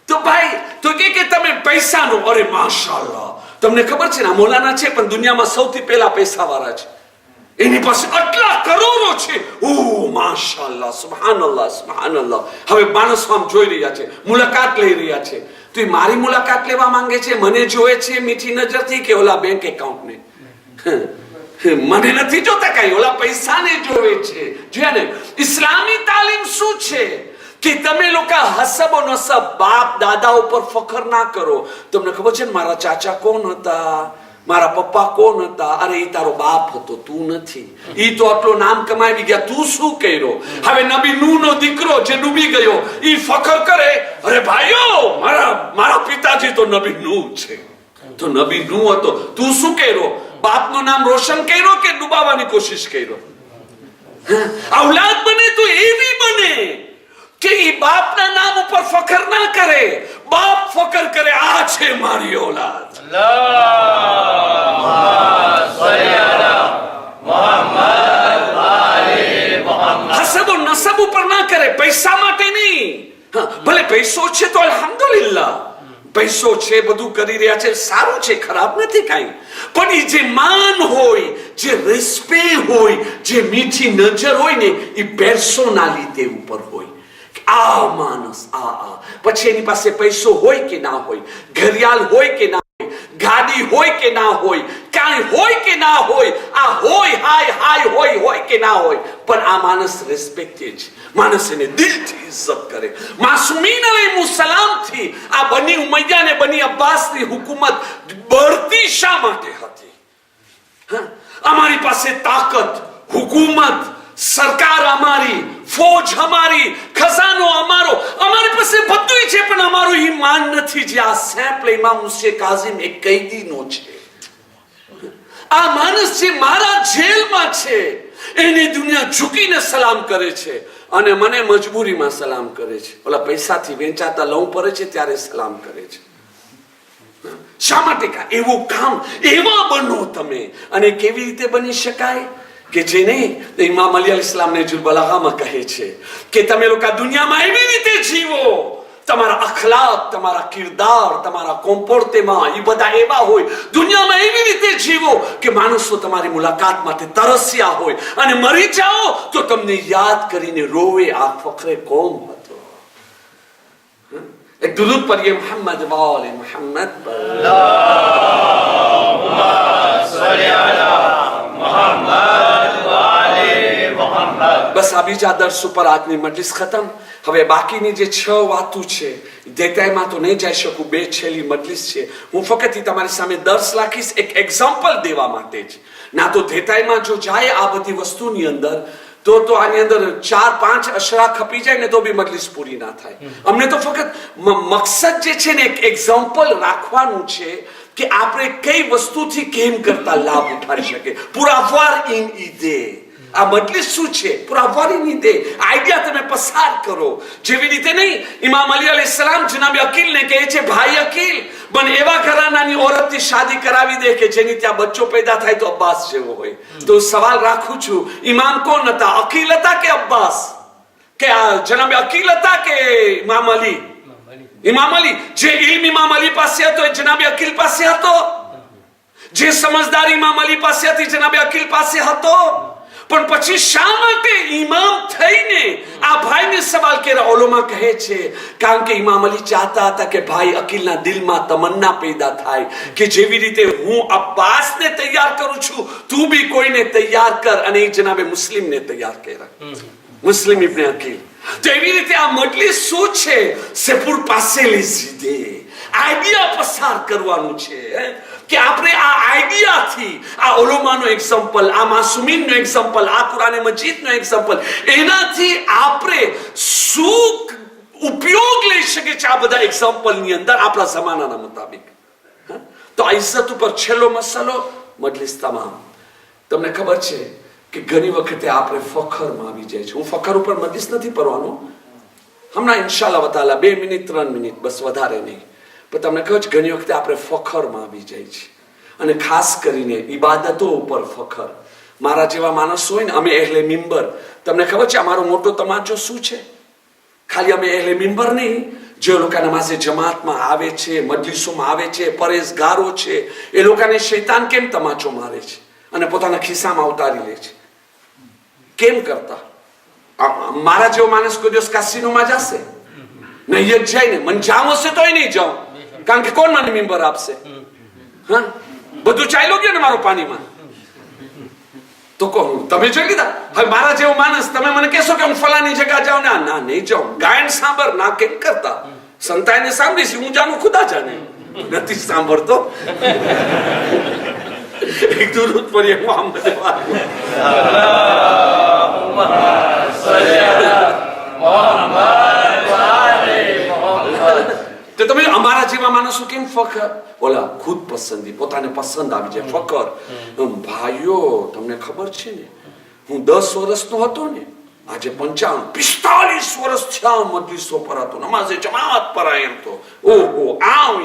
તો ભાઈ તો કે તમે પૈસાનો, અરે માશાઅલ્લાહ, તમને ખબર છે ને આ મૌલાના છે પણ દુનિયામાં સૌથી પહેલા પૈસા વાળા છે. એની પાસે આટલા કરોડો છે. ઓ માશાઅલ્લાહ, સુબહાનઅલ્લાહ, સુબહાનઅલ્લાહ. હવે માણસો આમ જોઈ રહ્યા છે, મુલાકાત લઈ રહ્યા છે. તો એ મારી મુલાકાત લેવા માંગે છે, મને જોવે છે મીઠી નજરથી કે ઓલા બેંક એકાઉન્ટને? મને નથી જોતા કઈ, ઓલા પૈસાને જોવે છે. જેને ઇસ્લામી તાલીમ શું છે કે તમે લોકો હસબ નસબ, બાપ દાદા ઉપર ફખર ના કરો. તમને ખબર છે ને મારા ચાચા કોણ હતા, મારા પપ્પા કોણ હતા? અરે એ તારો બાપ હતો, તું નથી. ઈ તો આટલું નામ કમાવી ગયા, તું શું કર્યો? હવે નબી નૂહ નો દીકરો જે ડૂબી ગયો ઈ ફખર કરે, અરે ભાઈઓ મારા પિતાજી તો નબી નૂહ છે. તો નબી નૂહ હતો, તું શું કર્યો? બાપનું નામ રોશન કર્યો કે ડૂબાવવાની કોશિશ કર્યો? ઔલાદ બને તો એવી બને કે ઈ બાપના નામ ઉપર ફખર ના કરે, બાપ ફખર કરે, આ છે મારી ઔલાદ. હસબ નસબ ઉપર ના કરે, પૈસા માટે નહીં. ભલે પૈસો છે તો અલ્હમ્દુલિલ્લાહ, પૈસો છે, બધું કરી રહ્યા છે, સારું છે, ખરાબ નથી કાંઈ, પણ એ જે માન હોય, જે રિસ્પેક્ટ હોય, જે મીઠી નજર હોય ને, એ પર્સનાલિટી ઉપર હોય. આ માણસ પછી એની પાસે પૈસો હોય કે ના હોય, ઘડિયાળ હોય કે ના હોય, ગાડી હોય કે ના હોય, કાંઈ હોય કે ના હોય, આ હોય હાય હોય કે ના હોય, પણ આ માણસ રિસ્પેક્ટેડ છે. માણસ એને દિલથી ઇજ્જત કરે. માસુમીન અલૈહિસ્સલામ થી આ બની ઉમૈયા ને બની અબ્બાસની હુકુમત બળતી શા માટે હતી? અમારી પાસે તાકાત, હુકુમત, સરકાર અમારી, ફોજ અમારી, ખજાનો અમારો, અમારી પાસે બધું છે, પણ અમારું ઈમાન નથી. જે આ સેમ્પલ ઇમામ મુસ્લિમ કાઝિમ એક કૈદીનો છે. આ માણસ જે મારા જેલમાં છે, એને દુનિયા ઝૂકીને સલામ કરે છે અને મને મજબૂરીમાં સલામ કરે છે. ઓલા પૈસાથી વેચાતા લઉં પડે છે ત્યારે સલામ કરે છે. શા માટે? એવું કામ, એવા બનો તમે. અને કેવી રીતે બની શકાય? કે જેને ઇમામ અલી અલૈહિસ્સલામ ને નહજુલ બલાગામાં કહે છે કે તમે લોકો દુનિયામાં એવી રીતે જીવો, તમારા અખલાક, તમારા કિરદાર, તમારા કોમ્પોર્ટેમાં એ બધા એવા હોય, દુનિયામાં એવી રીતે જીવો કે માણસો તમારી મુલાકાત માટે તરસ્યા હોય, અને મરી જાઓ તો તમને યાદ કરીને રોવે, આ ફખરે કોમ હતો. એક દુરૂદ પઢીએ મોહમ્મદ વાલે મોહમ્મદ. અલ્લાહુમ્મા સલ્લી અલા મોહમ્મદ. બસ આ બીજા દર્સ ઉપર આજની મજલિસ ખતમ. હવે બાકીની જે 6 વાતો છે, દેતાઈમાં તો નહીં જઈ શકું, 2 છેલ્લી મજલિસ છે. હું ફક્ત તમારી સામે દર્સ રાખીશ એક એક્ઝામ્પલ દેવા માટે જ. ના તો દેતાઈમાં જો જાય આ બધી વસ્તુની અંદર તો આની અંદર 4-5 અશરા ખપી જાય ને તો બી મજલિસ પૂરી ના થાય. અમને તો ફક્ત મકસદ જે છે ને એક એક્ઝામ્પલ રાખવાનું છે કે આપણે કઈ વસ્તુથી કેમ કરતા લાભ ઉઠાવી શકે. પુરાવાર ઇન ઈદે આ મજલિસ શું છે? પુરાવારીની દે આઈડિયા તમે પસાર કરો. જેવી રીતે નહીં, ઇમામ અલી અલૈહિસ્સલામ જનાબ અકીલને કહે છે, ભાઈ અકીલ, બન એવા ઘરાનાની ઓરતથી શાદી કરાવી દે કે જેની ત્યાં બચ્ચો પેદા થાય તો અબ્બાસ જેવો હોય. તો સવાલ રાખું છું, ઇમામ કોણ હતા? અકીલ હતા કે અબ્બાસ? કે જનાબ અકીલ હતા કે ઇમામ અલી? ઇમામ અલી. જે ઇલ્મ ઇમામ અલી પાસે હતો એ જનાબ અકીલ પાસે હતો. જે સમજદારી ઇમામ અલી પાસે હતી જનાબ અકીલ પાસે હતો. પણ પછી શા માટે ઇમામ થઈને આ ભાઈને સવાલ કર્યા? ઓલોમાં કહે છે કારણ કે ઇમામ અલી ચાહતા હતા કે ભાઈ અકીલના દિલમાં તમન્ના પેદા થાય કે જેવી રીતે હું અબ્બાસને તૈયાર કરું છું, તું બી કોઈને તૈયાર કર. અને એ જનાબે મુસ્લિમને તૈયાર કર્યા, મુસ્લિમ ઇબ્ને અકીલ. તો એવી રીતે આ મજલિસ શું છે? સેપુર પાસે લીધે આઈડિયા પસાર કરવાનું છે કે આપણે આ આઈડિયાથી, આ ઉલમાનો એક્ઝામ્પલ, આ માસુમીનનો એક્ઝામ્પલ, આ કુરાન મજીદનો એક્ઝામ્પલ, એનાથી આપણે શું ઉપયોગ લઈ શકીએ છીએ આ બધા એક્ઝામ્પલની અંદર આપણા જમાનાના મુતાબિક. તો આ ઇજ્જત ઉપર છેલ્લો મસલો મજલિસ તમામ. તમને ખબર છે કે ઘણી વખતે આપણે ફખરમાં આવી જાય છે. હું ફખર ઉપર મજલિસ નથી પડવાનો, હમણાં ઇન્શાઅલ્લાહ તાલા 2 મિનિટ 3 મિનિટ બસ, વધારે નહીં. પણ તમને કહું છું ઘણી વખતે આપણે ફખરમાં આવી જાય છે, અને ખાસ કરીને ઇબાદતો ઉપર ફખર. મારા જેવા માણસો હોય ને, અમે અહેલે મિંબર, તમને ખબર છે અમારો મોટો તમાચો શું છે? ખાલી અમે અહેલે મિંબર નહીં, જે લોકો નમાઝે જમાતમાં આવે છે, મજલિસોમાં આવે છે, પરેઝગારો છે, એ લોકોને શૈતાન કેમ તમાચો મારે છે અને પોતાના ખિસ્સામાં ઉતારી લે છે? કેમ કરતા? મારા જેવો માણસ કોઈ દિવસ કાસિનોમાં જશે નહીં? જ જાય ને. મને જાવ હશે તોય નહીં જાઉં, કારણ કે કોણ મને મિંબર આપશે? હા, બધું ચાલ્યો ગયો ને મારો પાણીમાં. તો કહું તમે જોઈ લીધા. હવે મારા જેવો માણસ તમે મને કહેશો કે હું ફલાની જગ્યા જાઉં, ના નહીં જાઉં. ગાયન સાંભળ ના કેમ કરતા? સંતાઈને સાંભળીશ, હું જાણું ખુદા જાણે, નથી સાંભળતો. એક દુરૂદ પઢીએ મોહમ્મદ વાલે. તો તમે અમારા જેવા માણસો કેમ ફખર? ઓલા ખુદ પસંદી, પોતાને પસંદ આવી જાય ફખર. ભાઈઓ તમને ખબર છે ને, હું 10 વર્ષનો હતો ને, આજે 45 વર્ષ થયા મજલિસો પર હતો, નમાઝે જમાત પર આવ્યો તો. ઓહો, આવ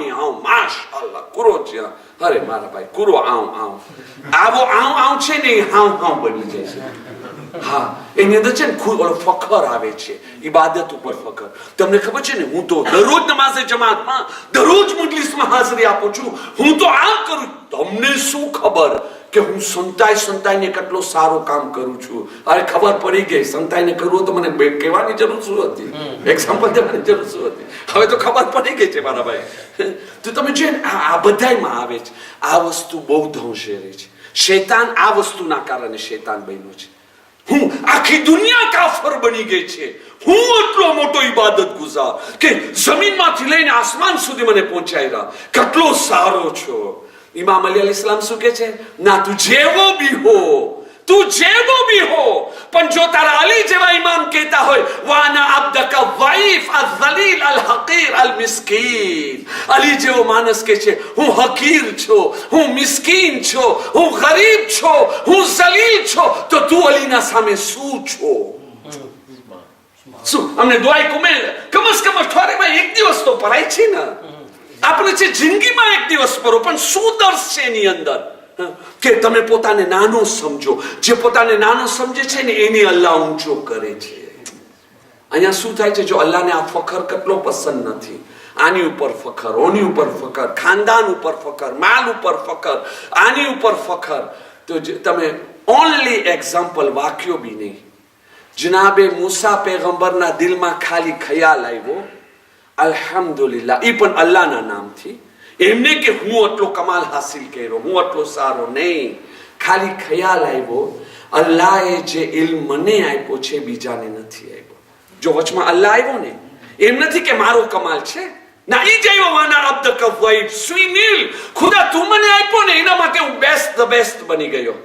માશાઅલ્લાહ, કુરો છે. અરે મારા ભાઈ, કુરો આવ આવો આવ છે ને, હાવ બની જાય છે. હા, એની અંદર છે ને ખુદ ઓલો ફખર આવે છે, ઇબાદત ઉપર ફખર. તમને ખબર છે ને, હું તો દરરોજ નમાઝે જમાતમાં, દરરોજ મજલિસમાં હાજરી આપું છું, હું તો આમ કરું. તમને શું ખબર કે હું સંતાઈને કેટલો સારો કામ કરું છું? અરે ખબર પડી ગઈ, સંતાઈને કરવું તો મને કહેવાની જરૂર શું હતી? એક્ઝામ્પલ દેવાની જરૂર શું હતી? હવે તો ખબર પડી ગઈ છે મારા ભાઈ. તો તમે છે ને, આ બધામાં આવે છે. આ વસ્તુ બહુ ધંશેરી છે. શૈતાન આ વસ્તુના કારણે શૈતાન બન્યો છે. હું આખી દુનિયા કાફર બની ગઈ છે. હું એટલો મોટો ઇબાદત ગુજાર કે જમીનમાંથી લઈને આસમાન સુધી મને પહોંચાડ્યા. કેટલો સારો છો. ઇમામ અલી અલૈહિસ્સલામ શું કહે છે? ના, તું જેવો બી હો, તું જેવો બી હો, પણ જો તારા અલી જેવા ઇમામ કહેતા હોય વાના અબ્દકા વાઇફ અઝલીલ અલ હકીર અલ મિસ્કીન, અલી જેવો માણસ કે છે હું હકીર છું, હું મિસ્કીન છું, હું ગરીબ છું, હું ઝલીલ છું, તો તું અલીના સામે શું છો? શું અમને દુઆ કમે કમ અઠવાડિયામાં એક દિવસ તો પરાય છે ને? આપણે છે જિંદગીમાં એક દિવસ પરો, પણ શું દર્શ છે એની અંદર કે તમે પોતાને નાનો સમજો. જે પોતાને નાનો સમજે છે ને એને અલ્લાહ ઊંચો કરે છે. અહીંયા શું થાય છે? જો અલ્લાહને આ ફખર કેટલો પસંદ નથી, આની ઉપર ફખર, ઓની ઉપર ફખર, ખાનદાન ઉપર ફખર, માલ ઉપર ફખર, આની ઉપર ફખર, તો તમે ઓનલી એક્ઝામ્પલ વાક્યો બી નહીં. જનાબે મૂસા પેગંબરના દિલમાં ખાલી ખ્યાલ આવ્યો, અલ્હમ્દુલિલ્લાહ, એ પણ અલ્લાહના નામથી. એમને કે હું આટલો કમાલ હાસિલ કર્યો, હું આટલો સારો નહીં. ખાલી ખ્યાલ આવ્યો, અલ્લાહે જે ઇલ્મ મને આપ્યો છે બીજાને નથી આપ્યો. જો વચમાં અલ્લાહ આવ્યો ને, એમ નથી કે મારો કમાલ છે, ના, ઈ જ આવ્યો વાના અબ્દક વાઇફ સુઈનિલ, ખુદા તું મને આપ્યો ને એના માટે હું ધ બેસ્ટ બની ગયો.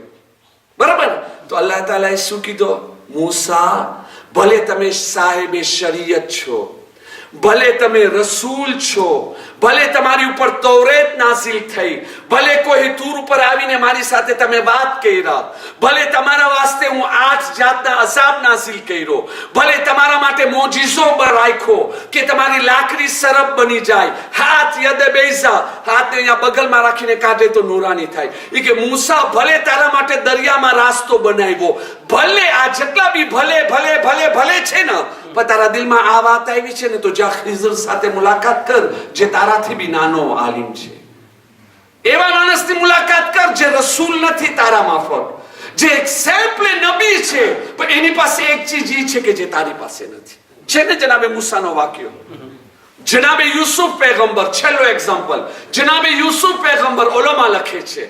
બરાબર? તો અલ્લાહ તાલાએ શું કીધું? મૂસા, ભલે તમે સાહેબે શરીયત છો, ભલે તમે રસૂલ છો, ભલે તમારી ઉપર તૌરેત નાઝિલ થઈ, ભલે કોઈ તૂર ઉપર આવીને મારી સાથે તમે વાત કર્યા, ભલે તમારા વાસ્તે હું 8 જાતના અઝાબ નાઝિલ કર્યો, ભલે તમારા માટે મોજીઝો રાખ્યો કે તમારી લાકડી સરબ બની જાય, હાથ યદ બેઝા, હાથને અહીંયા બગલમાં રાખીને કાઢે તો નુરાની થાય. એ કે મૂસા, ભલે તારા માટે દરિયામાં રાસ્તો બનાવ્યો, ભલે આ જેટલા બી ભલે ભલે ભલે ભલે છે ને, પણ તારા દિલમાં આ વાત આવી છે ને, તો જા ખિઝર સાથે મુલાકાત કર, જે તારાથી બી નાનો આલિમ છે. એવા માણસની મુલાકાત કર જે રસૂલ નથી તારા માફક, જે એક સેમ્પલ નબી છે, પણ એની પાસે એક ચીજ ઈ છે કે જે તારી પાસે નથી. છે ને જનાબે મૂસાનો વાક્યો, જનાબે યુસુફ પેગંબર, છેલ્લો એક્ઝામ્પલ, જનાબે યુસુફ પેગંબર ઓલોમાં લખે છે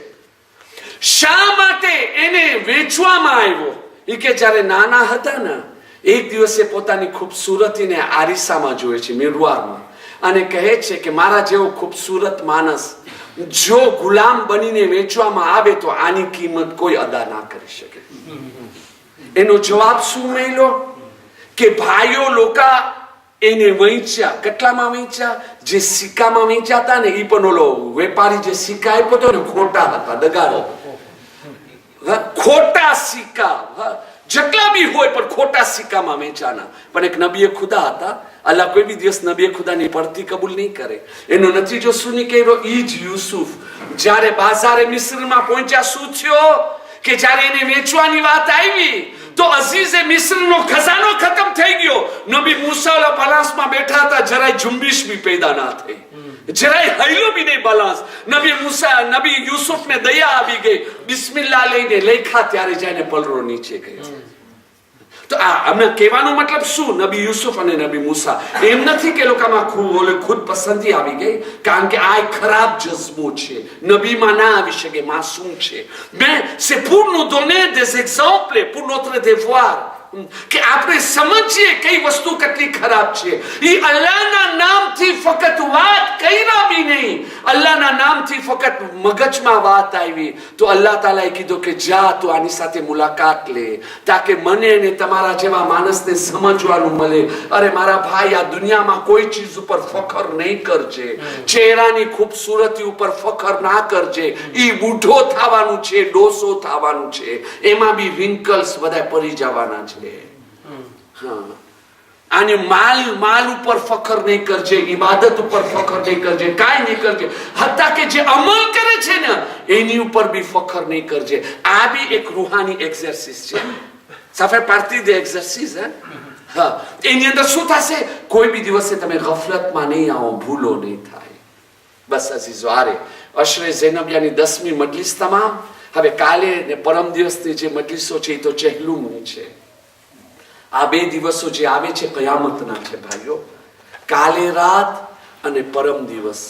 શા માટે એને વેચવામાં આવ્યો. એ કે જ્યારે નાના હતા ને, એક દિવસે પોતાની ખૂબસૂરતીને આરીસામાં જોયે છે, મિરવારમાં, અને કહે છે કે મારા જેવો ખૂબસૂરત માણસ જો ગુલામ બનીને વેચવામાં આવે તો આની કિંમત કોઈ અદા ના કરી શકે. એનો જવાબ શું મળ્યો? કે ભાઈઓ લોકા એને વહેંચ્યા. કેટલામાં વહેંચ્યા? જે સિક્કામાં વહેંચ્યા હતા ને, એ પણ ઓલો વેપારી જે સિક્કા આપ્યો હતો ને, ખોટા હતા, દગાડો, ખોટા સિક્કા, જેટલા બી હોય પણ ખોટા સિક્કામાં વેચાના. પણ એક નબીએ ખુદા હતા. અલ્લાહ કોઈ બી દિવસ નબીએ ખુદાની પડતી કબૂલ નહીં કરે. એનો નતીજો શું નીકળ્યો? ઈ જ યુસુફ જ્યારે બાજારે મિસ્રમાં પહોંચ્યા, શું થયો કે જ્યારે એને વેચવાની વાત આવી તો અઝીઝે મિસ્રનો ખજાનો ખતમ થઈ ગયો. નબી મૂસા ઓલા પલાસમાં બેઠા હતા, જરાય ઝુંબીશ બી પેદા ના થઈ, જરાય હૈલો બી નહીં બલાસ. નબી યુસુફને દયા આવી ગઈ, બિસ્મિલ્લાહ લઈને લેખા, ત્યારે જઈને પલરો નીચે ગયો. તો આ અમને કહેવાનો મતલબ શું? નબી યુસુફ અને નબી મૂસા, એમ નથી કે લોકોમાં ખુદ પસંદી આવી ગઈ, કારણ કે આ ખરાબ જજ્બો છે, નબીમાં ના આવી શકે, માસૂમ છે. Mais c'est pour nous donner des exemples, pour notre devoir, કે આપણે સમજીએ કઈ વસ્તુ કેટલી ખરાબ છે. એ અલ્લાહના નામથી ફક્ત વાત કર્યા બી નહીં, અલ્લાહના નામથી ફક્ત મગજમાં વાત આવી તો અલ્લાહ તાલાએ કીધું કે જા તું આની સાથે મુલાકાત લે, તાકે મને અને તમારા જેવા માણસને સમજવાનું મળે. અરે મારા ભાઈ, આ દુનિયામાં કોઈ ચીજ ઉપર ફખર નહીં કરજે, ચહેરાની ખૂબસૂરતી ઉપર ફખર ના કરજે. એ બુઢો થવાનું છે, ડોસો થવાનું છે, એમાં બી રિંકલ્સ બધા પડી જવાના છે. આને માલ ઉપર ફખર નહીં કરજે, ઇબાદત ઉપર ફખર નહીં કરજે, કાંઈ નહીં કરજે, હત્તા કે જે અમલ કરે છે ને એની ઉપર બી ફખર નહીં કરજે. આ બી એક રૂહાની એક્સરસાઇઝ છે. Ça fait partie des exercices, hein? હા, એની અંદર શું થશે? કોઈ બી દિવસે તમે ગફલતમાં નહીં આવો, ભૂલો નહીં થાય. બસ અઝીઝો, આરે અશરે ઝૈનબિયાની 10મી મજલિસ તમામ. હવે કાલે ને પરમ દિવસની જે મજલિસો છે એ તો ચહેલુમની છે. આ 2 દિવસો જે આવે છે કયામતના છે ભાઈઓ. કાલે રાત અને પરમ દિવસ.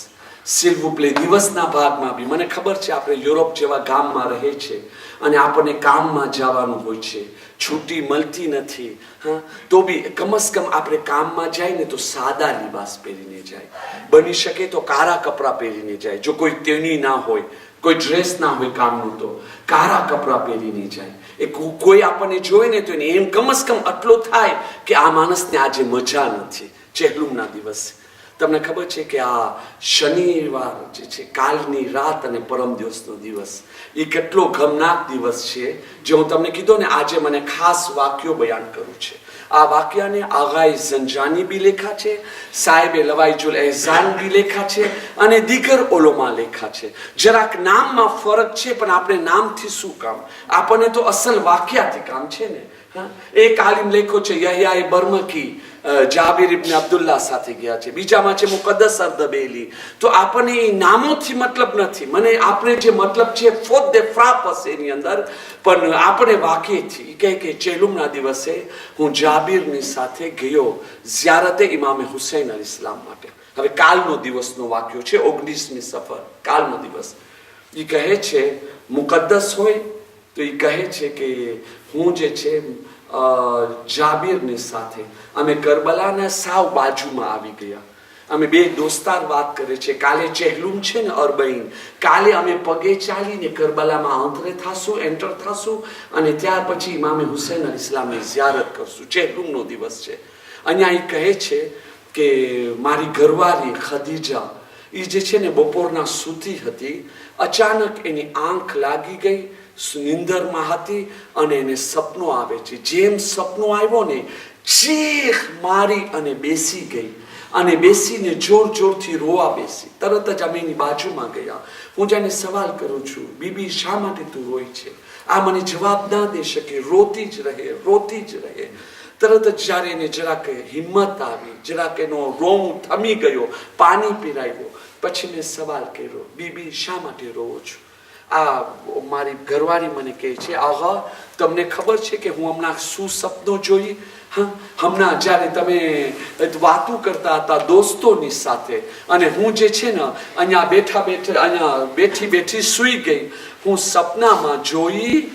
સિલ્વુ પ્લે દિવસના ભાગમાં બી મને ખબર છે આપણે યુરોપ જેવા ગામમાં રહે છે અને આપણને કામમાં જવાનું હોય છે, છૂટી મળતી નથી. હા, તો બી કમસકમ આપણે કામમાં જાય ને તો સાદા લિબાસ પહેરીને જાય, બની શકે તો કાળા કપડાં પહેરીને જાય. જો કોઈ તેની ના હોય, કોઈ ડ્રેસ ના હોય કામનું, તો કાળા કપડાં પહેરીને જાય. એ કોઈ આપણને જોઈ ને તો એમ કમસકમ આટલો થાય કે આ માણસને આજે મજા નથી. ચહેલુમના દિવસે તમને ખબર છે કે આ શનિવાર જે છે, કાલની રાત અને પરમ દિવસનો દિવસ, એ કેટલો ગમનાક દિવસ છે. જે હું તમને કીધું ને, આજે મને ખાસ વાક્યો બયાન કરવું છે. આ વાક્યને આગાઈ ઝંજાની બી લેખા છે, સાહેબે લવાઈજુલ એહસાન બી લેખા છે અને દીગર ઓલોમાં લેખા છે. જરાક નામમાં ફરક છે, પણ આપણે નામથી શું કામ? આપણને તો અસલ વાક્યાથી કામ છે ને. એક આલિમ લેખો છે યહયા બર્મકી જાબિર ઇબ્ન અબ્દુલ્લાહ સાથે ગયા છે, બીજામાં છે મુકદ્દસ અર્દબેલી. તો આપણને એ નામોથી મતલબ નથી. મને આપણે જે મતલબ છે ફોદ દે ફ્રાપસ એની અંદર, પણ આપણે વાક્યથી કહે કે ચહેલુમના દિવસે હું જાબિરની સાથે ગયો ઝિયારતે ઇમામે હુસૈન અલ ઇસ્લામ માટે. હવે કાલનો દિવસનો વાક્યો છે, 19મી સફર, કાલનો દિવસ. એ કહે છે મુકદ્દસ હોય તો એ કહે છે કે હું જે છે જાબિરની સાથે અમે કરબલાના સાવ બાજુમાં આવી ગયા. અમે 2 દોસ્તાર વાત કરે છે. કાલે ચહેલુમ છે ને અરબઈન, કાલે અમે પગે ચાલીને કરબલામાં એન્ટર થાશું અને ત્યાર પછી ઇમામે હુસૈન અલ ઇસ્લામની ઝિયારત કરશું. ચહેલુમનો દિવસ છે. અહીંયા એ કહે છે કે મારી ઘરવાળી ખદીજા એ જે છે ને બપોરના સૂતી હતી, અચાનક એની આંખ લાગી ગઈ, નિંદરમાં હતી અને એને સપનો આવે છે. જેમ સપનો આવ્યો ને, ચીખ મારી અને બેસી ગઈ અને બેસીને જોર જોરથી રોવા બેસી. તરત જ અમે એની બાજુમાં ગયા. હું જાણે સવાલ કરું છું, બીબી શા માટે તું રોઈ છે? આ મને જવાબ ના દે શકે, રોતી જ રહે. તરત જ જ્યારે એને જરાક હિંમત આવી, જરાક એનો રોમ થમી ગયો, પાણી પીરાવ્યો, પછી મેં સવાલ કર્યો, બીબી શા માટે રોવો છો? આ મારી ઘરવાળી મને કહે છે, આહા તમને ખબર છે કે હું હમણાં શું સપનો જોઈ? હા, હમણાં જ્યારે તમે વાતો કરતા હતા દોસ્તોની સાથે અને હું જે છે ને અહીંયા બેઠી સૂઈ ગઈ. હું સપનામાં જોઈ,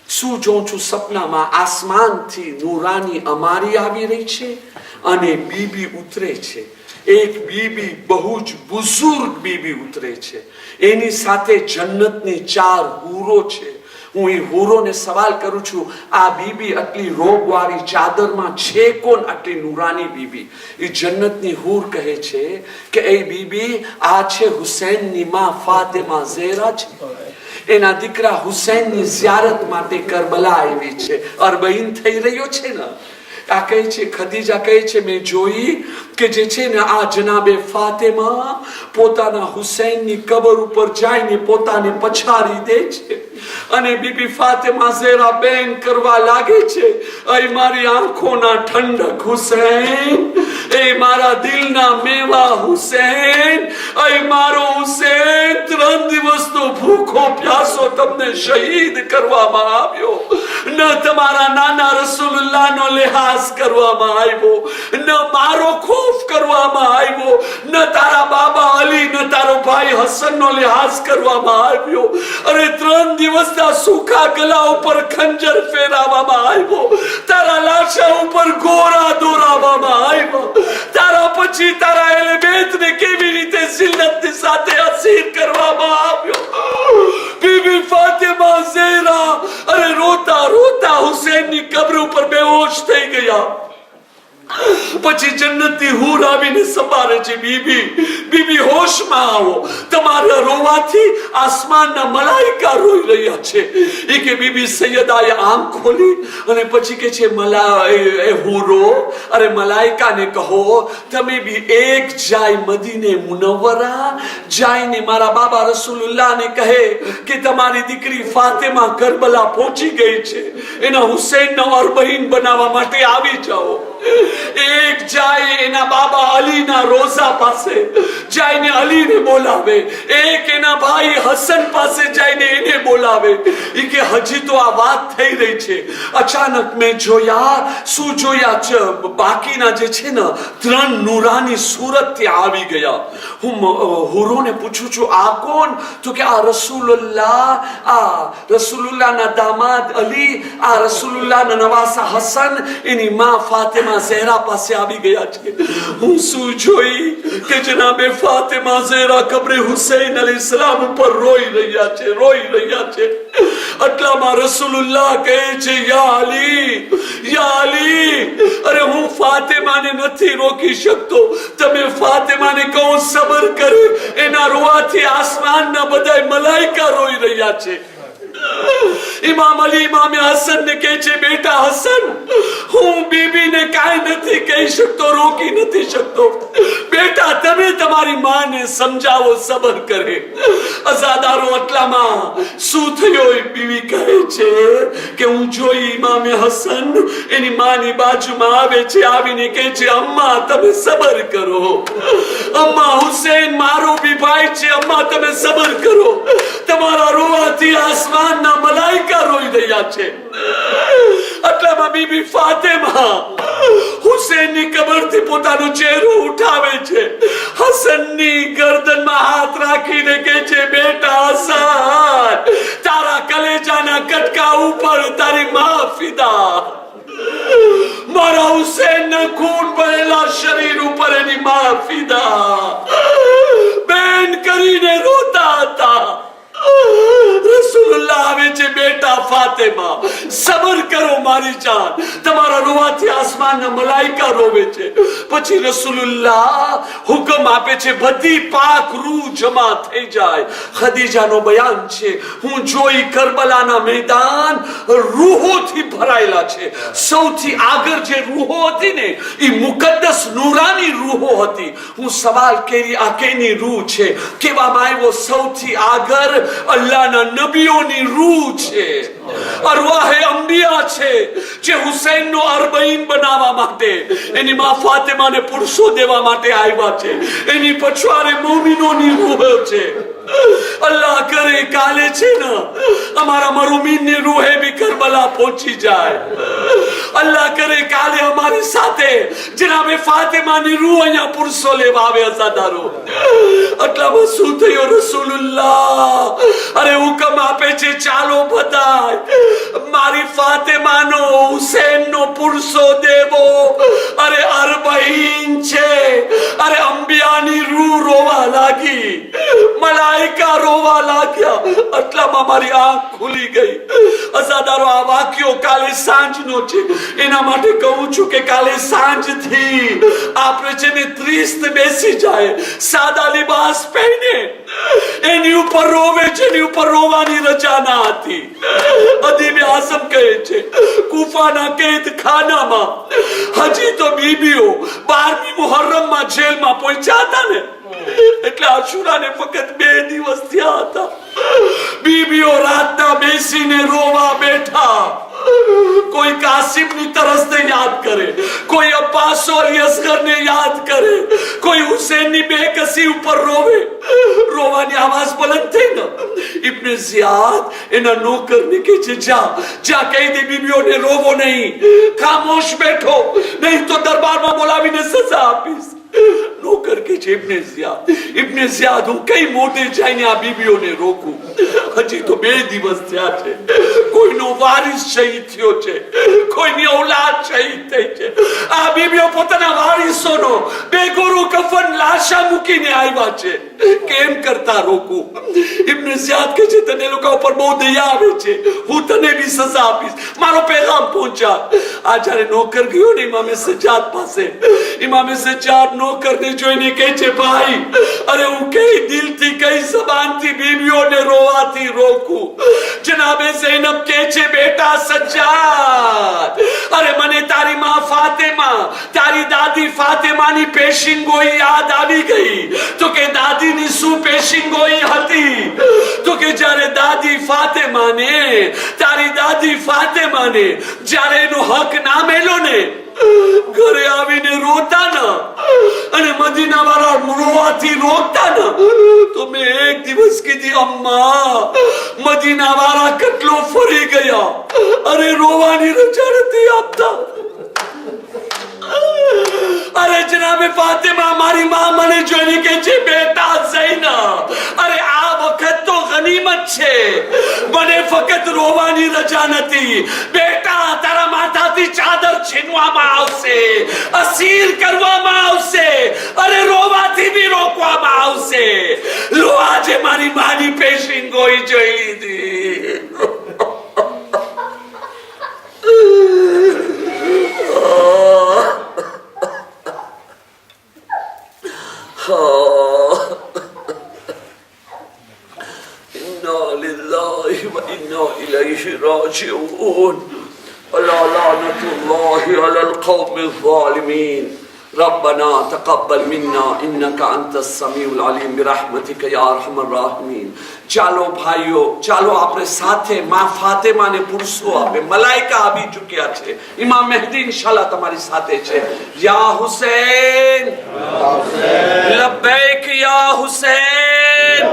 શું જોઉં છું? સપનામાં આસમાનથી નૂરાની અમારી આવી રહી છે અને બીબી ઉતરે છે. એક બીબી, બહુ જ બુઝુર્ગ બીબી ઉતરે છે. એની સાથે જન્નતની 4 હૂરો છે. હું એ હૂરોને સવાલ કરું છું, આ બીબી આટલી રોગવાળી ચાદરમાં છે કોણ? આટલી નૂરાની બીબી. એ જન્નતની હૂર કહે છે કે એ બીબી આ છે હુસૈનની માં ફાતિમા ઝેરા છે. એના દીકરા હુસૈનની ઝિયારત માટે કરબલા આવી છે. અરબઈન થઈ રહ્યો છે ને. આ કહે છે, ખદીજા કહે છે, મેં જોઈ કે જે છે ને આ જનાબે ફાતિમા પોતાના હુસૈનની કબર ઉપર જઈને પોતાને પછાડી દે છે અને બીબી ફાતિમા ઝેરા બેન કરવા લાગે છે, અય મારી આંખોના ઠંડક હુસૈન, એ મારા દિલના મેવા હુસૈન, અય મારો હુસૈન, 3 દિવસનો ભૂખો પ્યાસો તમને શહીદ કરવામાં આવ્યો. ન તમારા નાના રસૂલુલ્લાહનો લિહાઝ કરવામાં આવ્યો, ન મારો ખોફ કરવામાં આવ્યો, ન તારા બાબા અલી, ન તારો ભાઈ હસનનો લિહાઝ કરવામાં આવ્યો. અરે 3 દિવસના સૂકા ગલા ઉપર ખંજર ફેરવવામાં આવ્યો, તારા લાશા ઉપર ગોરા દોરાવવામાં આવ્યા, તારા પછી તારા અહેલે બેતને કેવી રીતે જિલ્લતની સાથે અસીર કરવામાં આવ્યો. બીબી ફાતિમા ઝેરા અરે રોતા રોતા હુસૈનની કબ્ર ઉપર બેહોશ થઈ ગયા. પછી જન્નતી હૂર આવીને સંભાળે છે, બીબી બીબી હોશમાં આવો, તમારા રોવાથી આસમાનના મલાઈકા રોઈ રહ્યા છે. એ કે બીબી સૈયદાએ આંખ ખોલી અને પછી કે છે હૂરો, અરે મલાઈકાને કહો તમે બી એક જાય મદીને મુનવ્વરા જાયને મારા બાબા રસૂલુલ્લાહને કહે કે તમારી દીકરી ફાતિમા કરબલા પહોંચી ગઈ છે, એના હુસૈનનો અરબહીન બનાવવા માટે આવી જાઓ. એક જાય એના બાબા અલીના રોઝા પાસે જઈને અલીને બોલાવે, એક એના ભાઈ હસન પાસે જઈને એને બોલાવે. એ કે હજી તો આ વાત થઈ રહી છે, અચાનક મેં જોયા, શું જોયા, બાકીના જે છે ને 3 નૂરાની સુરત ત્યાં આવી ગયા. હું હુરોને પૂછું છું આ કોણ? તો કે આ રસૂલુલ્લાહના દામાદ અલી, આ રસૂલુલ્લાહના નવાસા હસન, એની માં ફાતિમા ઝહેરા પાસે આવી ગયા છે. હું શું જોઈ કે જનાબે ફાતિમા ઝહેરા કબ્રે હુસૈન અલૈહિસ્સલામ ઉપર રોઈ રહ્યા છે. એટલામાં રસૂલુલ્લાહ કહે છે, યા અલી, અરે હું ફાતિમાને નથી રોકી શકતો, તમે ફાતિમાને કહો સબર કરે, એના રોવાથી આસમાનના બધા મલાઈકા રોઈ રહ્યા છે. ઇમામ અલી ઇમામે હસન ને કહે છે, બેટા હસન, હું બીબીને કાંઈ નથી કહી શકતો, રોકી નથી શકતો, બેટા તમે તમારી માને સમજાવો, સબર કરે. અઝાદારો એટલામાં શું થયો? બીવી કહે છે કે હું જોઈ ઇમામે હસન એની માની બાજુમાં આવે છે, આવીને કહે છે, અમ્મા તમે સબર કરો, અમ્મા હુસૈન મારો બી ભાઈ છે, અમ્મા તમે સબર કરો, તમારા રોવાથી આસમાનના મલાઈકા રોઈ રહ્યા છે. એટલામાં બીબી ફાતિમા હુસૈનની કબરથી પોતાનો ચહેરો ઉઠાવે છે, હસનની ગરદનમાં હાથ રાખીને કહે છે, બેટા હસન, તારા કલેજાના કટકા ઉપર તારી માં ફિદા, મારા હુસૈનના ખૂન ભરેલા શરીર ઉપર એની માં ફિદા. બેન કરીને રોતા હતા. રસૂલુલ્લાહ આવે છે, બેટા ફાતિમા સબર કરો મારી જાન, તમારા રોવાથી આસમાનના મલાઈકા રોવે છે. પછી રસૂલુલ્લાહ હુકમ આપે છે, બધી પાક રૂહ જમા થઈ જાય. ખદીજાનો બયાન છે, હું જોઈ કરબલાના મેદાન રૂહોથી ભરાયેલા છે. સૌથી આગળ જે રૂહો હતી ને એ મુકદ્દસ નૂરાની રૂહો હતી. હું સવાલ કરી આ કેની રૂહ છે? કહેવામાં આવ્યો સૌથી આગળ અલ્લાહના નબીઓની રૂહ છે, અરવાહે અંબિયા છે, જે હુસૈનનો અરબઈન બનાવવા માટે એની માં ફાતિમાને પુરુષો દેવા માટે આવ્યા છે. એની પછવાડે મોમિનોની રૂહ છે. અલ્લાહ કરે કાલે છે ને અમારા મરુમીનની રૂહે બી કરબલા પહોંચી જાય. અલ્લાહ કરે કાલે અમારી સાથે જનાબે ફાતિમાની રૂહ અહીંયા પુરુષો લેવા આવે. અઝાદારો એટલામાં શું થયો? રસૂલુલ્લાહ અરે હુકમ આપે છે, ચાલો બધાય મારી ફાતિમાનો હુસૈનનો પુરુષો દેવો. અરે અરબઈન છે. અરે અંબિયાની રૂહ રોવા લાગી, મલાઈકા રોવા લાગ્યા. એટલામાં મારી આંખ ખુલી ગઈ. અઝાદારો આ વાક્યો કાલે સાંજનો છે, એના માટે કહું છું કે કાલે સાંજથી આપણે છે ને 30 બેસી જાય, સાદા લિબાસ પહેરીને એની ઉપર રોવે છે, એની ઉપર રોવાની રજા ના હતી. અદીબે આઝમ કહે છે, કુફાના કેદખાનામાં હજી તો બીબીઓ 12મી મુહર્રમમાં જેલમાં પહોંચ્યા હતા ને, એટલે આશુરાને ફક્ત 2 દિવસ થયા હતા. બીબીઓ રાતના બેસીને રોવા બેઠા. કોઈ કાસિમની તરસને યાદ કરે, કોઈ અબ્બાસ અલી અસગરને યાદ કરે, કોઈ હુસૈનની બેકસી ઉપર રોવે. રોવાની આવાજ બલંદ થઈ ને ઇબ્ને ઝિયાદ એના નોકરને કહે છે, જા કહી દે બીબીઓને રોવો નહીં, ખામોશ બેઠો, નહીં તો દરબારમાં બોલાવીને સજા આપીશ. નોકર કે છે, ઇબ્ને ઝિયાદ હું કઈ મોઢે જઈને આ બીબીઓને રોકું? હજી તો 2 દિવસ થયા છે. કોઈનો વારિસ શહીદ થયો છે, કોઈની ઔલાદ શહીદ થઈ છે. આ બીબીઓ પોતાના વારિસોનો બેગોરો કફન લાશા મૂકીને આવ્યા છે. કેમ કરતા રોકું? ઇબ્ન ઝિયાદ કહે છે તને લોકો ઉપર બહુ દયા આવે છે, હું તને બી સજા આપીશ, મારો પેગામ પહોંચા. આ જ્યારે નોકર ગયો ને ઇમામે સજ્જાદ પાસે, ઇમામે સજ્જાદ નોકરને જોઈને કહે છે ભાઈ, અરે હું કઈ દિલથી કઈ જબાનથી બીવીઓને રોવાથી રોકું? જનાબે ઝૈનબ કહે છે બેટા સજ્જાદ, અરે મને તારી માં ફાતિમા, તારી દાદી ફાતિમાની પેશિંગોઈ યાદ આવી ગઈ. તો કે દાદીની શું પેશિંગોઈ હતી? તો કે જ્યારે દાદી ફાતિમાને, તારી દાદી ફાતિમાને જ્યારે એનો હક ના મેલો ને, ઘરે આવીને રોતા ના અને મદીના વાળા રોવાથી રોકતા ના, તો મેં એક દિવસ કીધી અમ્મા મદીના વાળા કેટલો ફરી ગયા, અરે રોવાની રજા નથી આપતા. અરે જનાબે ફાતિમા મારી માં મને જોઈને કહે છે બેટા ઝૈનબ, અરે આ વખત તો ગનીમત છે, મને ફક્ત રોવાની રજા નથી. બેટા તારા માથાથી ચાદર છીનવામાં આવશે, અસીર કરવામાં આવશે, અરે રોવાથી બી રોકવામાં આવશે. લો આજે મારી માની પેશિંગોઈ જોઈ લીધી. إنا لله وإنا إليه راجعون ولا لعنة الله على القوم الظالمين ربنا تقبل منا إنك أنت السميع العليم برحمتك يا أرحم الراحمين. ચાલો ભાઈઓ, ચાલો આપણે સાથે માં ફાતિમાને પુરસો આપે. મલાઈકા આવી ચૂક્યા છે, ઇમામ મહેદી ઇન્શાલ્લાહ તમારી સાથે છે. યા હુસૈન લબ્બૈક યા હુસૈન.